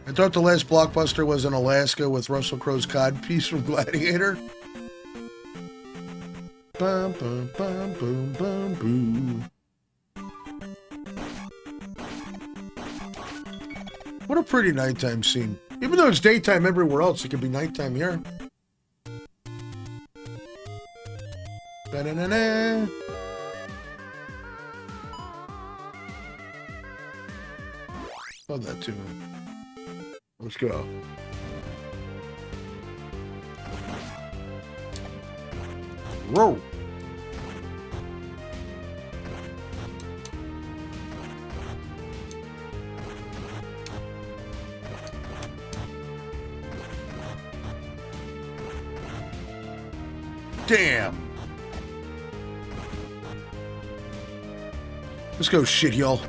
I thought the last blockbuster was in Alaska with Russell Crowe's codpiece from Gladiator. Bum, bum, bum, boom, bum, boom. What a pretty nighttime scene. Even though it's daytime everywhere else, it could be nighttime here. Ba-da-da-da. Love that tune. Let's go. Whoa. Damn. Let's go, shitheel.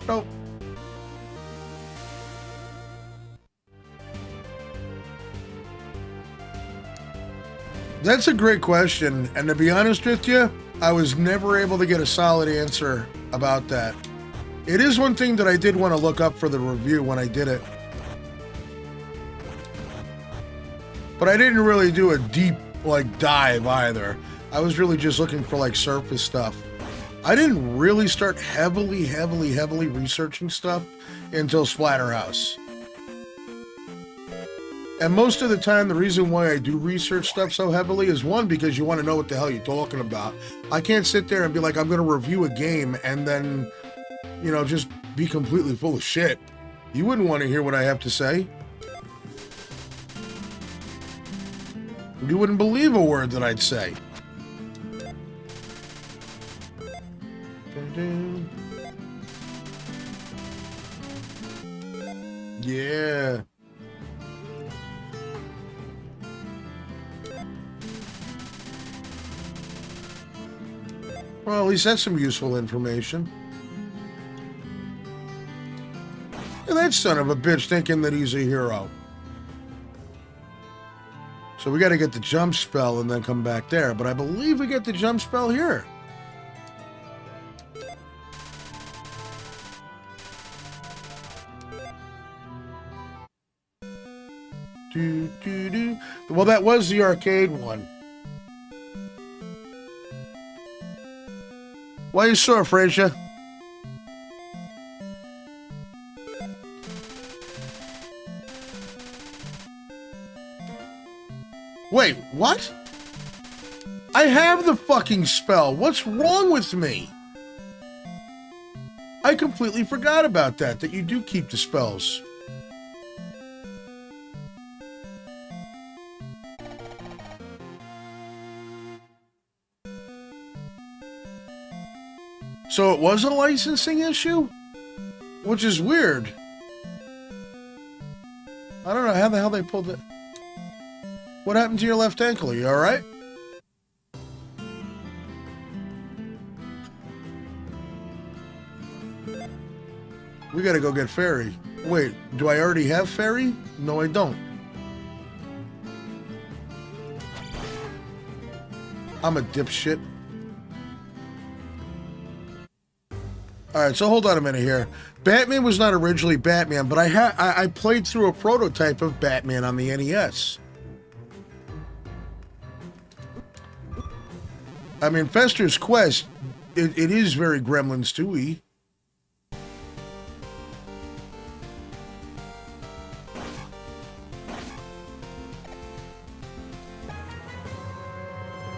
Nope. That's a great question, and to be honest with you, I was never able to get a solid answer about that. It is one thing that I did want to look up for the review when I did it. But I didn't really do a deep, dive either. I was really just looking for, surface stuff. I didn't really start heavily researching stuff until Splatterhouse. And most of the time, the reason why I do research stuff so heavily is one, because you want to know what the hell you're talking about. I can't sit there and be like, I'm going to review a game and then, you know, just be completely full of shit. You wouldn't want to hear what I have to say. You wouldn't believe a word that I'd say. Yeah. Well, at least that's some useful information. And that son of a bitch thinking that he's a hero. So we got to get the jump spell and then come back there. But I believe we get the jump spell here. Well, that was the arcade one. Why are you sore, Frazier? Wait, what? I have the fucking spell. What's wrong with me? I completely forgot about that you do keep the spells. So it was a licensing issue? Which is weird. I don't know how the hell they pulled it. What happened to your left ankle? Are you alright? We gotta go get Fairy. Wait, do I already have Fairy? No, I don't. I'm a dipshit. Alright, so hold on a minute here. Batman was not originally Batman, but I played through a prototype of Batman on the NES. I mean, Fester's Quest, it is very Gremlins 2-y.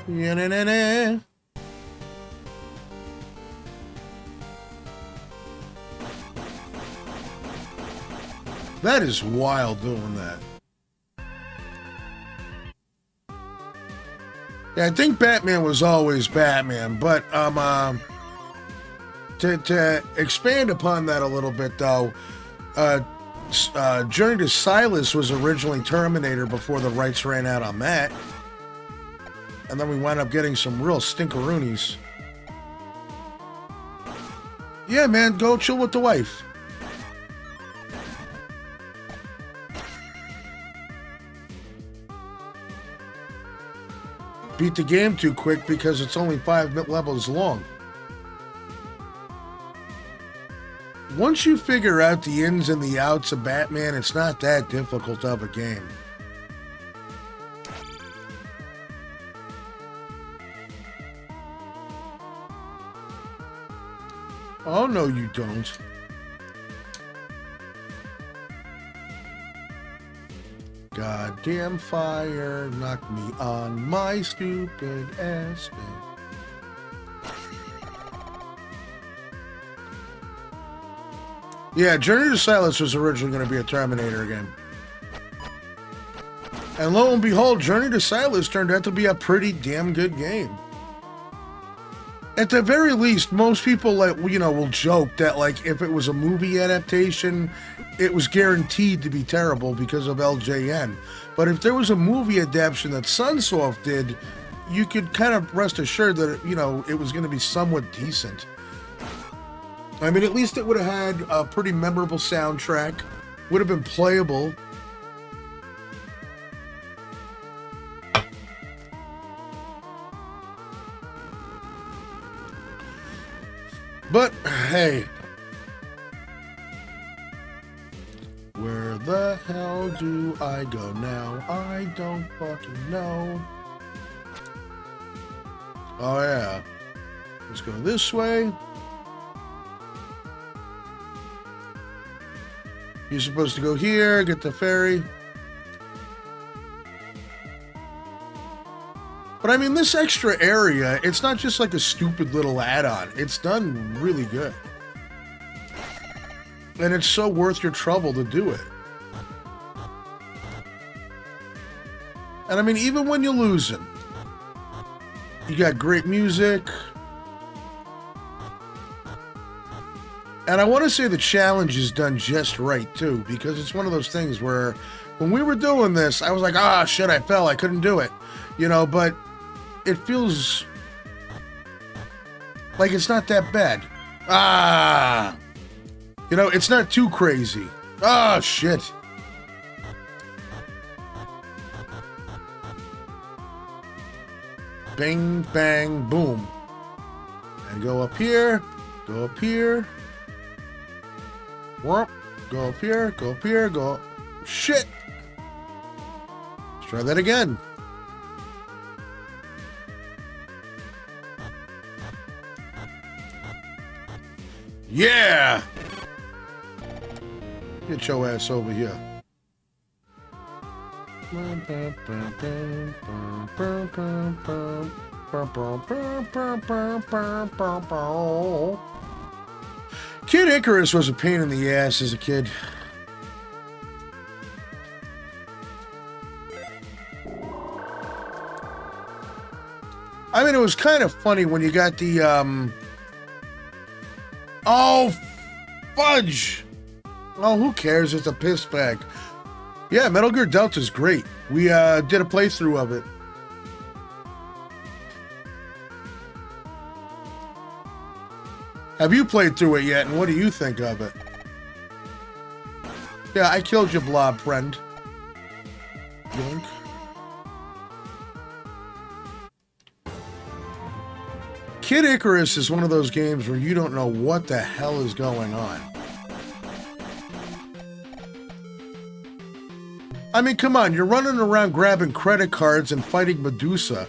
Yeah-na-na-na. That is wild doing that. Yeah, I think Batman was always Batman, but to expand upon that a little bit though, Journey to Silas was originally Terminator before the rights ran out on that. And then we wound up getting some real stinkeroonies. Yeah, man, go chill with the wife. Beat the game too quick because it's only 5 levels long. Once you figure out the ins and the outs of Batman, it's not that difficult of a game. Oh, no, you don't. Goddamn fire, knock me on my stupid ass. Yeah, Journey to Silas was originally going to be a Terminator game. And lo and behold, Journey to Silas turned out to be a pretty damn good game. At the very least, most people, like, you know, will joke that, like, if it was a movie adaptation, it was guaranteed to be terrible because of LJN. But if there was a movie adaptation that Sunsoft did, you could kind of rest assured that, you know, it was going to be somewhat decent. I mean, at least it would have had a pretty memorable soundtrack, would have been playable. But, hey. Where the hell do I go now? I don't fucking know. Oh, yeah. Let's go this way. You're supposed to go here, get the ferry. But I mean, this extra area, it's not just like a stupid little add-on. It's done really good. And it's so worth your trouble to do it. And I mean, even when you're losing, you got great music. And I want to say the challenge is done just right, too, because it's one of those things where when we were doing this, I was like, ah, shit, I fell. I couldn't do it. You know, but it feels like it's not that bad. Ah! You know, it's not too crazy. Ah, shit. Bang, bang, boom. And go up here, go up here. Whoop, go up here, go up here, go up. Shit! Let's try that again. Yeah! Get your ass over here. Kid Icarus was a pain in the ass as a kid. I mean, it was kind of funny when you got the, oh, fudge! Oh, who cares? It's a piss bag. Yeah, Metal Gear Delta's great. We did a playthrough of it. Have you played through it yet, and what do you think of it? Yeah, I killed your blob friend. Yoink. Kid Icarus is one of those games where you don't know what the hell is going on. I mean, come on, you're running around grabbing credit cards and fighting Medusa.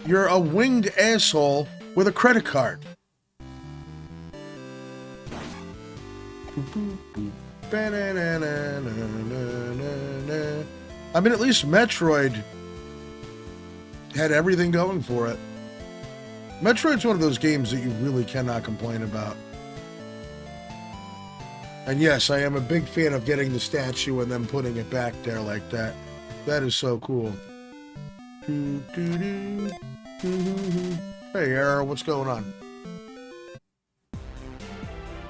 You're a winged asshole with a credit card. I mean, at least Metroid had everything going for it. Metroid's one of those games that you really cannot complain about. And yes, I am a big fan of getting the statue and then putting it back there like that. That is so cool. Hey, Arrow, what's going on?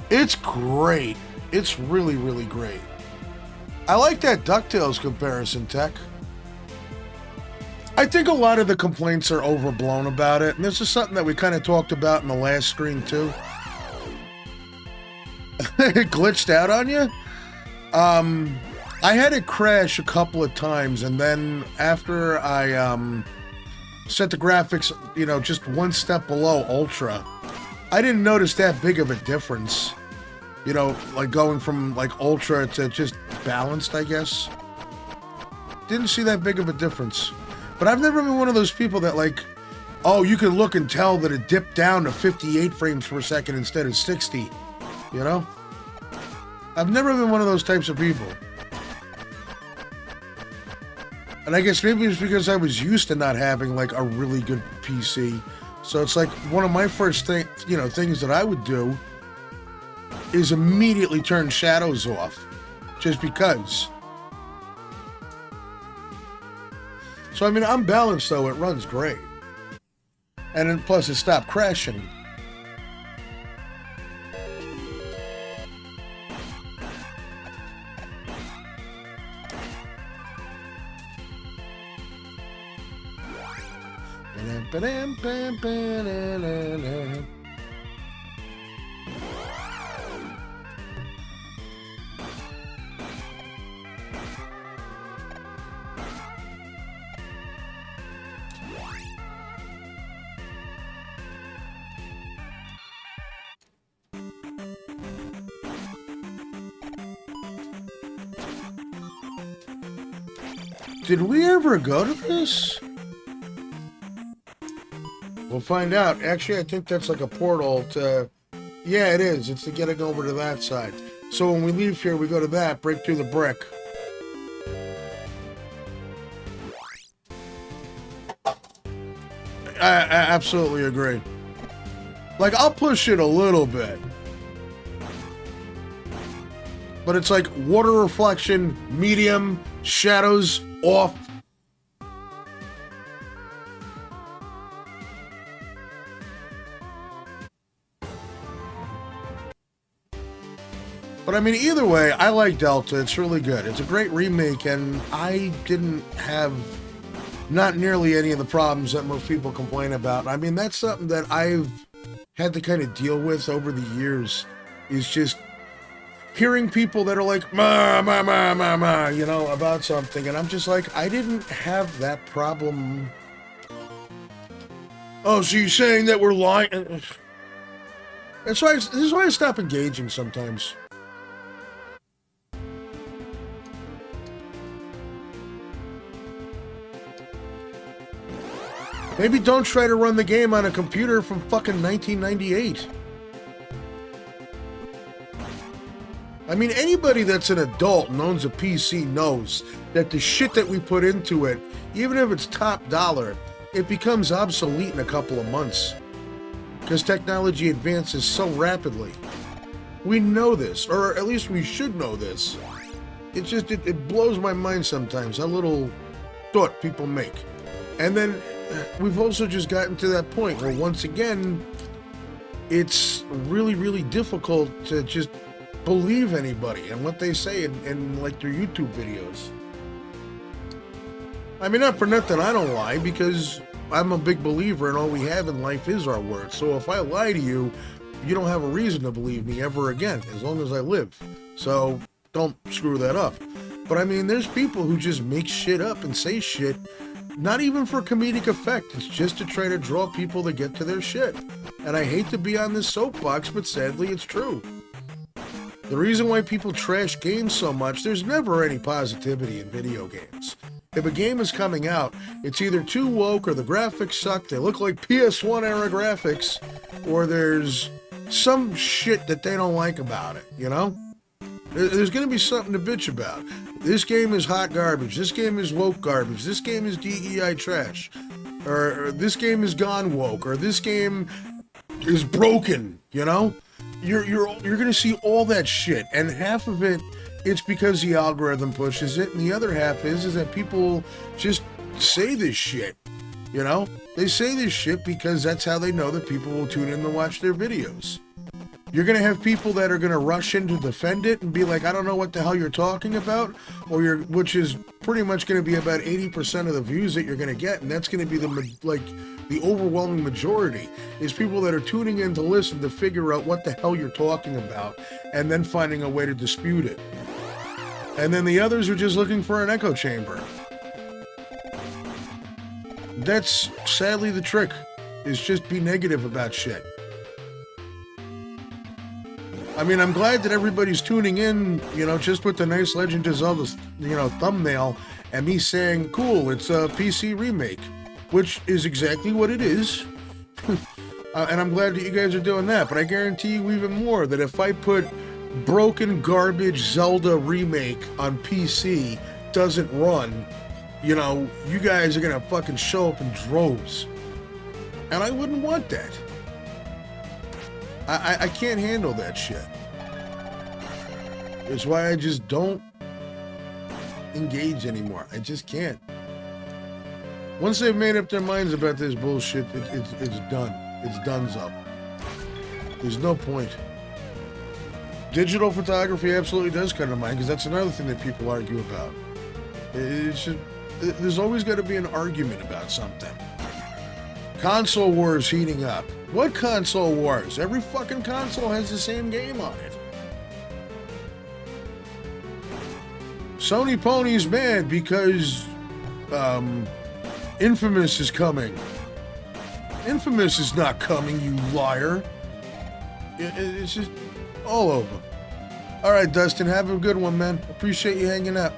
It's great. It's really, really great. I like that DuckTales comparison, Tech. I think a lot of the complaints are overblown about it, and this is something that we kind of talked about in the last stream, too. It glitched out on you? I had it crash a couple of times, and then after I set the graphics, you know, just one step below Ultra, I didn't notice that big of a difference. You know, like going from like Ultra to just balanced, I guess. Didn't see that big of a difference. But I've never been one of those people that like, oh, you can look and tell that it dipped down to 58 frames per second instead of 60. You know? I've never been one of those types of people. And I guess maybe it's because I was used to not having like a really good PC. So it's like one of my first things that I would do is immediately turn shadows off. Just because. So I mean, I'm balanced though, it runs great. And then plus it stopped crashing. Did we ever go to this? We'll find out. Actually, I think that's like a portal to... Yeah, it is. It's to get it over to that side. So when we leave here, we go to that, break through the brick. I absolutely agree. Like, I'll push it a little bit. But it's like water reflection, medium, shadows, off. But I mean, either way, I like Delta. It's really good. It's a great remake, and I didn't have not nearly any of the problems that most people complain about. I mean, that's something that I've had to kind of deal with over the years, is just hearing people that are like, you know, about something, and I'm just like, I didn't have that problem. Oh, so you're saying that we're lying? This is why I stop engaging sometimes. Maybe don't try to run the game on a computer from fucking 1998. I mean, anybody that's an adult and owns a PC knows that the shit that we put into it, even if it's top dollar, it becomes obsolete in a couple of months. Because technology advances so rapidly. We know this, or at least we should know this. It blows my mind sometimes how little thought people make. And then we've also just gotten to that point where, once again, it's really, really difficult to just believe anybody and what they say in like their YouTube videos. I mean, not for nothing, I don't lie, because I'm a big believer in all we have in life is our word. So if I lie to you, you don't have a reason to believe me ever again, as long as I live. So don't screw that up. But I mean, there's people who just make shit up and say shit, not even for comedic effect. It's just to try to draw people to get to their shit. And I hate to be on this soapbox, but sadly it's true. The reason why people trash games so much, there's never any positivity in video games. If a game is coming out, it's either too woke, or the graphics suck, they look like PS1 era graphics, or there's some shit that they don't like about it, you know? There's going to be something to bitch about. This game is hot garbage, this game is woke garbage, this game is DEI trash, or this game is gone woke, or this game is broken, you know? You're going to see all that shit, and half of it, it's because the algorithm pushes it, and the other half is that people just say this shit, you know? They say this shit because that's how they know that people will tune in to watch their videos. You're going to have people that are going to rush in to defend it and be like, I don't know what the hell you're talking about, which is pretty much going to be about 80% of the views that you're going to get, and that's going to be the overwhelming majority, is people that are tuning in to listen to figure out what the hell you're talking about, and then finding a way to dispute it. And then the others are just looking for an echo chamber. That's sadly the trick, is just be negative about shit. I mean, I'm glad that everybody's tuning in, you know, just with the nice Legend of Zelda, you know, thumbnail, and me saying, cool, it's a PC remake, which is exactly what it is. And I'm glad that you guys are doing that, but I guarantee you even more that if I put broken garbage Zelda remake on PC doesn't run, you know, you guys are gonna fucking show up in droves. And I wouldn't want that. I can't handle that shit. It's why I just don't engage anymore. I just can't. Once they've made up their minds about this bullshit, it's done. It's donezo. There's no point. Digital photography absolutely does come to mind, because that's another thing that people argue about. There's always got to be an argument about something. Console wars heating up. What console wars? Every fucking console has the same game on it. Sony Pony's mad because Infamous is coming. Infamous is not coming, you liar. It's just all over. All right, Dustin, have a good one, man. Appreciate you hanging out.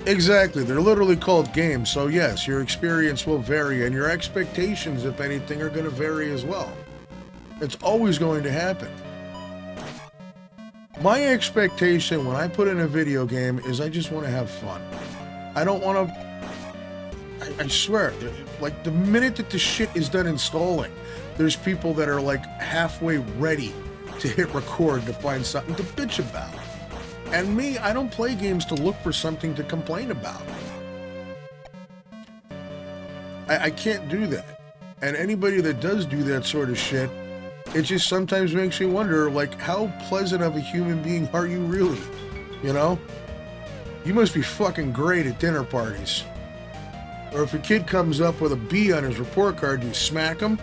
Exactly. They're literally called games. So yes, your experience will vary, and your expectations, if anything, are going to vary as well. It's always going to happen. My expectation when I put in a video game is I just want to have fun. I don't want to... I swear, like the minute that the shit is done installing, there's people that are like halfway ready to hit record to find something to bitch about. And me, I don't play games to look for something to complain about. I can't do that. And anybody that does do that sort of shit, it just sometimes makes me wonder, like, how pleasant of a human being are you really? You know? You must be fucking great at dinner parties. Or if a kid comes up with a B on his report card, do you smack him?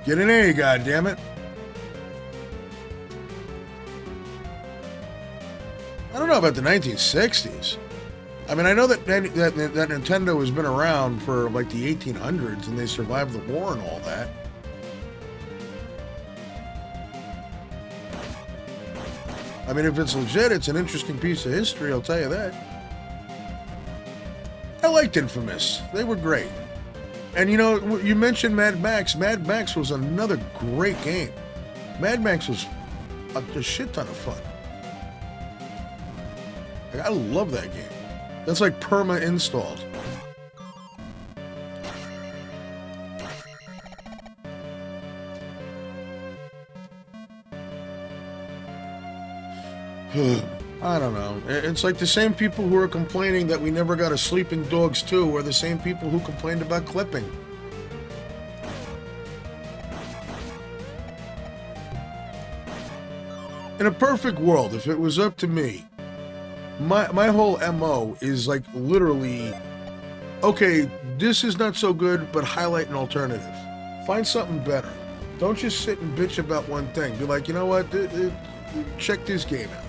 Get an A, goddammit. I don't know about the 1960s. I mean, I know that Nintendo has been around for like the 1800s and they survived the war and all that. I mean, if it's legit, it's an interesting piece of history, I'll tell you that. I liked Infamous. They were great. And you know, you mentioned Mad Max. Mad Max was another great game. Mad Max was a shit ton of fun. I love that game. That's like perma-installed. I don't know. It's like the same people who are complaining that we never got a Sleeping Dogs 2 are the same people who complained about clipping. In a perfect world, if it was up to me, my whole MO is like literally, okay, this is not so good, but highlight an alternative. Find something better. Don't just sit and bitch about one thing. Be like, you know what, check this game out.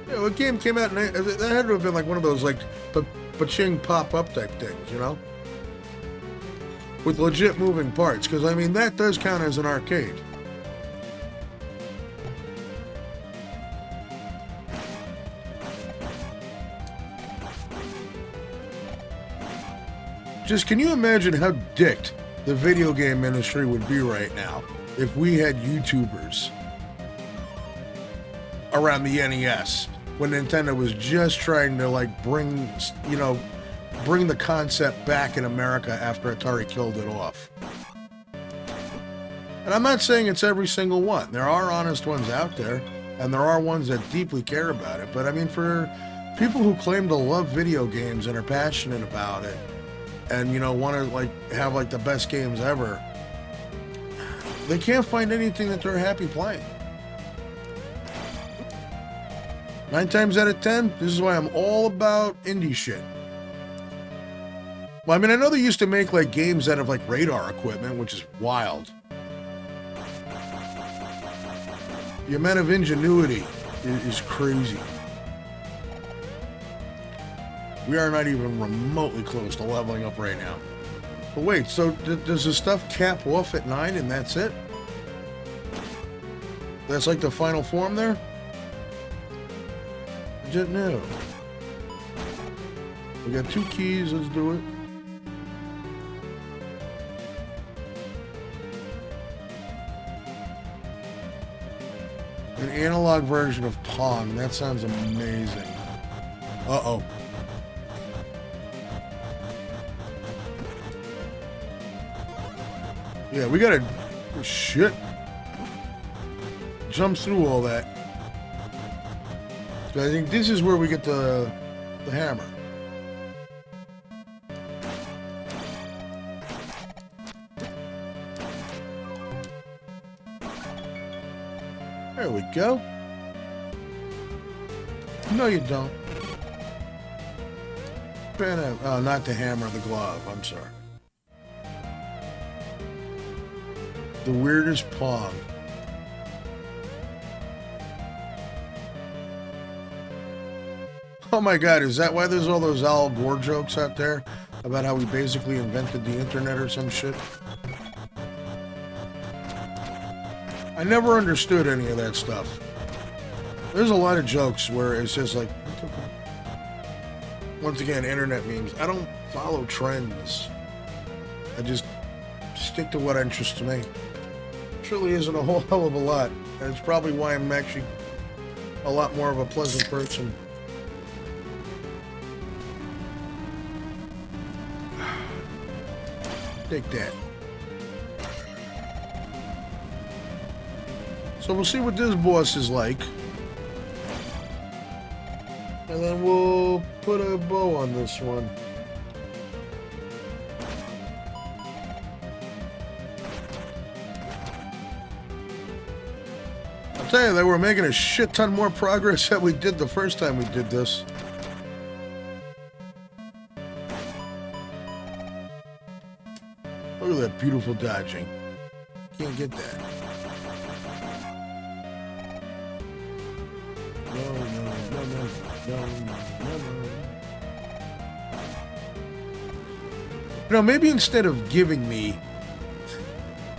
You know, a game came out, and that had to have been like one of those like pa-ching pop-up type things, you know? With legit moving parts, because I mean, that does count as an arcade. Just can you imagine how dicked the video game industry would be right now if we had YouTubers around the NES when Nintendo was just trying to like bring the concept back in America after Atari killed it off. And I'm not saying it's every single one. There are honest ones out there, and there are ones that deeply care about it. But I mean, for people who claim to love video games and are passionate about it, and you know, want to like have like the best games ever, they can't find anything that they're happy playing. 9 times out of 10, this is why I'm all about indie shit. Well, I mean, I know they used to make like games out of like radar equipment, which is wild. The amount of ingenuity is crazy. We are not even remotely close to leveling up right now. But wait, so does the stuff cap off at 9 and that's it? That's like the final form there? I didn't know. We got 2 keys, let's do it. An analog version of Pong. That sounds amazing. Uh-oh. Yeah, we gotta... shit. Jump through all that. I think this is where we get the hammer. There we go. No, you don't. Oh, not the hammer, the glove. I'm sorry. The weirdest Pong. Oh my God, is that why there's all those Al Gore jokes out there about how we basically invented the internet or some shit? I never understood any of that stuff. There's a lot of jokes where it's just like once again, internet memes. I don't follow trends. I just stick to what interests me. Truly isn't a whole hell of a lot. And it's probably why I'm actually a lot more of a pleasant person. Take that. So we'll see what this boss is like. And then we'll put a bow on this one. I'll tell you that we're making a shit ton more progress than we did the first time we did this. Look at that beautiful dodging. Can't get that. No. Maybe instead of giving me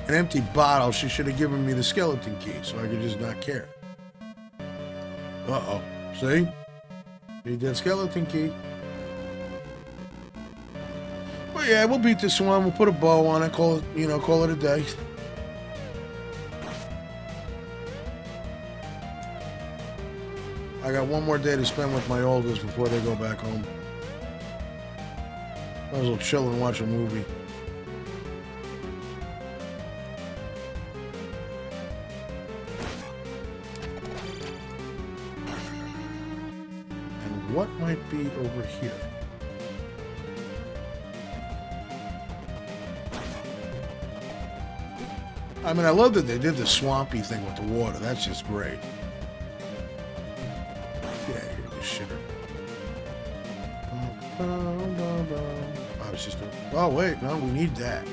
an empty bottle, she should have given me the skeleton key so I could just not care. Uh-oh. See? Need that skeleton key. But yeah, we'll beat this one. We'll put a bow on it, call it a day. I got one more day to spend with my oldest before they go back home. I was chill and watch a movie. And what might be over here? I mean, I love that they did the swampy thing with the water. That's just great. Get out of here, this shitter. I was just oh, wait, no, we need that.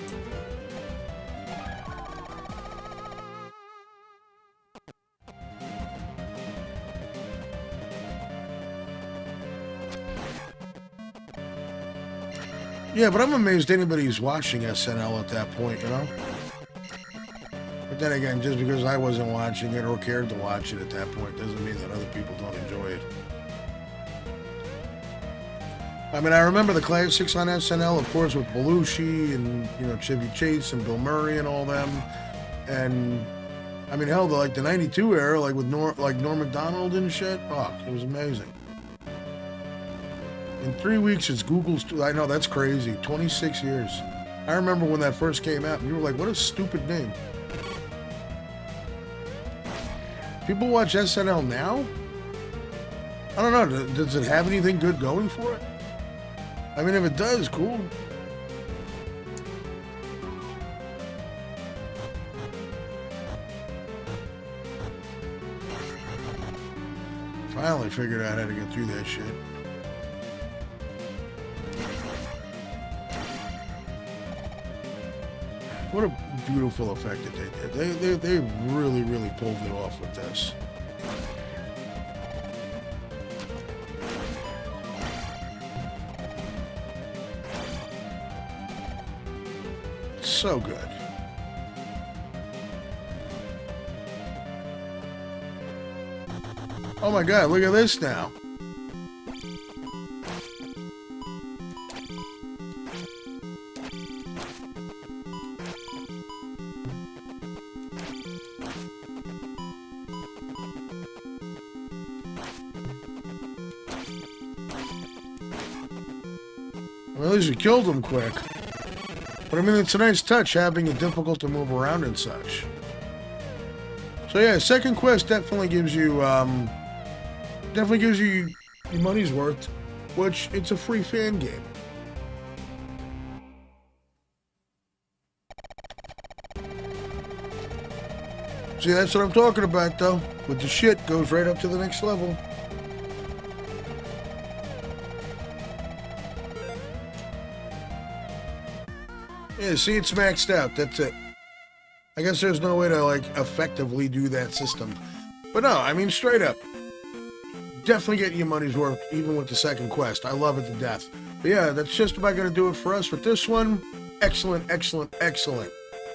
Yeah, but I'm amazed anybody's watching SNL at that point, you know? But then again, just because I wasn't watching it or cared to watch it at that point doesn't mean that other people don't enjoy it. I mean, I remember the classics on SNL, of course, with Belushi and, Chevy Chase and Bill Murray and all them. And, I mean, hell, the 92 era, like with Norm Macdonald and shit. Oh, it was amazing. In 3 weeks, it's Google's... I know, that's crazy. 26 years. I remember when that first came out, and you were like, what a stupid name. People watch SNL now? I don't know. Does it have anything good going for it? I mean, if it does, cool. Finally figured out how to get through that shit. What a beautiful effect that they did. They really, really pulled it off with this. So good. Oh my God, look at this now. Well, at least you killed him quick. But I mean, it's a nice touch having it difficult to move around and such. So yeah, second quest definitely gives you your money's worth, which it's a free fan game. See, that's what I'm talking about, though. With the shit, goes right up to the next level. Yeah, see, it's maxed out. That's it. I guess there's no way to, effectively do that system. But no, I mean, straight up. Definitely getting your money's worth, even with the second quest. I love it to death. But yeah, that's just about going to do it for us with this one. Excellent, excellent, excellent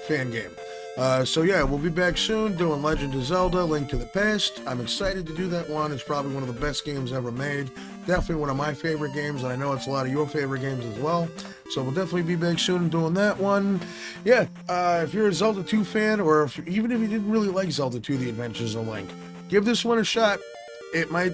fan game. So yeah, we'll be back soon doing Legend of Zelda, Link to the Past. I'm excited to do that one. It's probably one of the best games ever made. Definitely one of my favorite games, and I know it's a lot of your favorite games as well. So we'll definitely be back soon doing that one. Yeah, if you're a Zelda 2 fan, or even if you didn't really like Zelda 2: The Adventures of Link, give this one a shot. It might,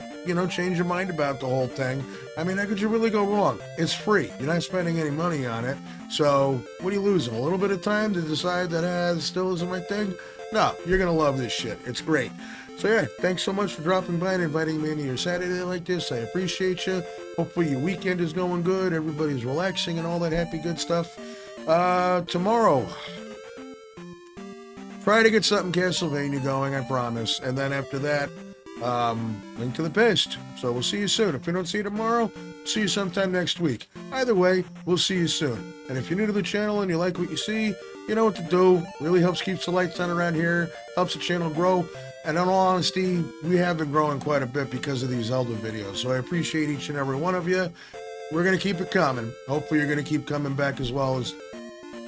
change your mind about the whole thing. I mean, how could you really go wrong? It's free. You're not spending any money on it. So what are you losing? A little bit of time to decide that this still isn't my thing? No, you're going to love this shit. It's great. So yeah, thanks so much for dropping by and inviting me into your Saturday like this. I appreciate you. Hopefully your weekend is going good. Everybody's relaxing and all that happy good stuff. Tomorrow, try to get something Castlevania going, I promise. And then after that, Link to the Past. So we'll see you soon. If we don't see you tomorrow, see you sometime next week. Either way, we'll see you soon. And if you're new to the channel and you like what you see, you know what to do. Really helps keeps the lights on around here, helps the channel grow. And in all honesty, we have been growing quite a bit because of these Zelda videos. So I appreciate each and every one of you. We're going to keep it coming. Hopefully you're going to keep coming back as well as...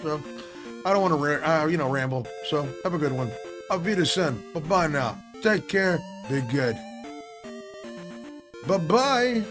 So, I don't want to, ramble. So, have a good one. Auf Wiedersehen. Bye-bye now. Take care. Be good. Bye-bye.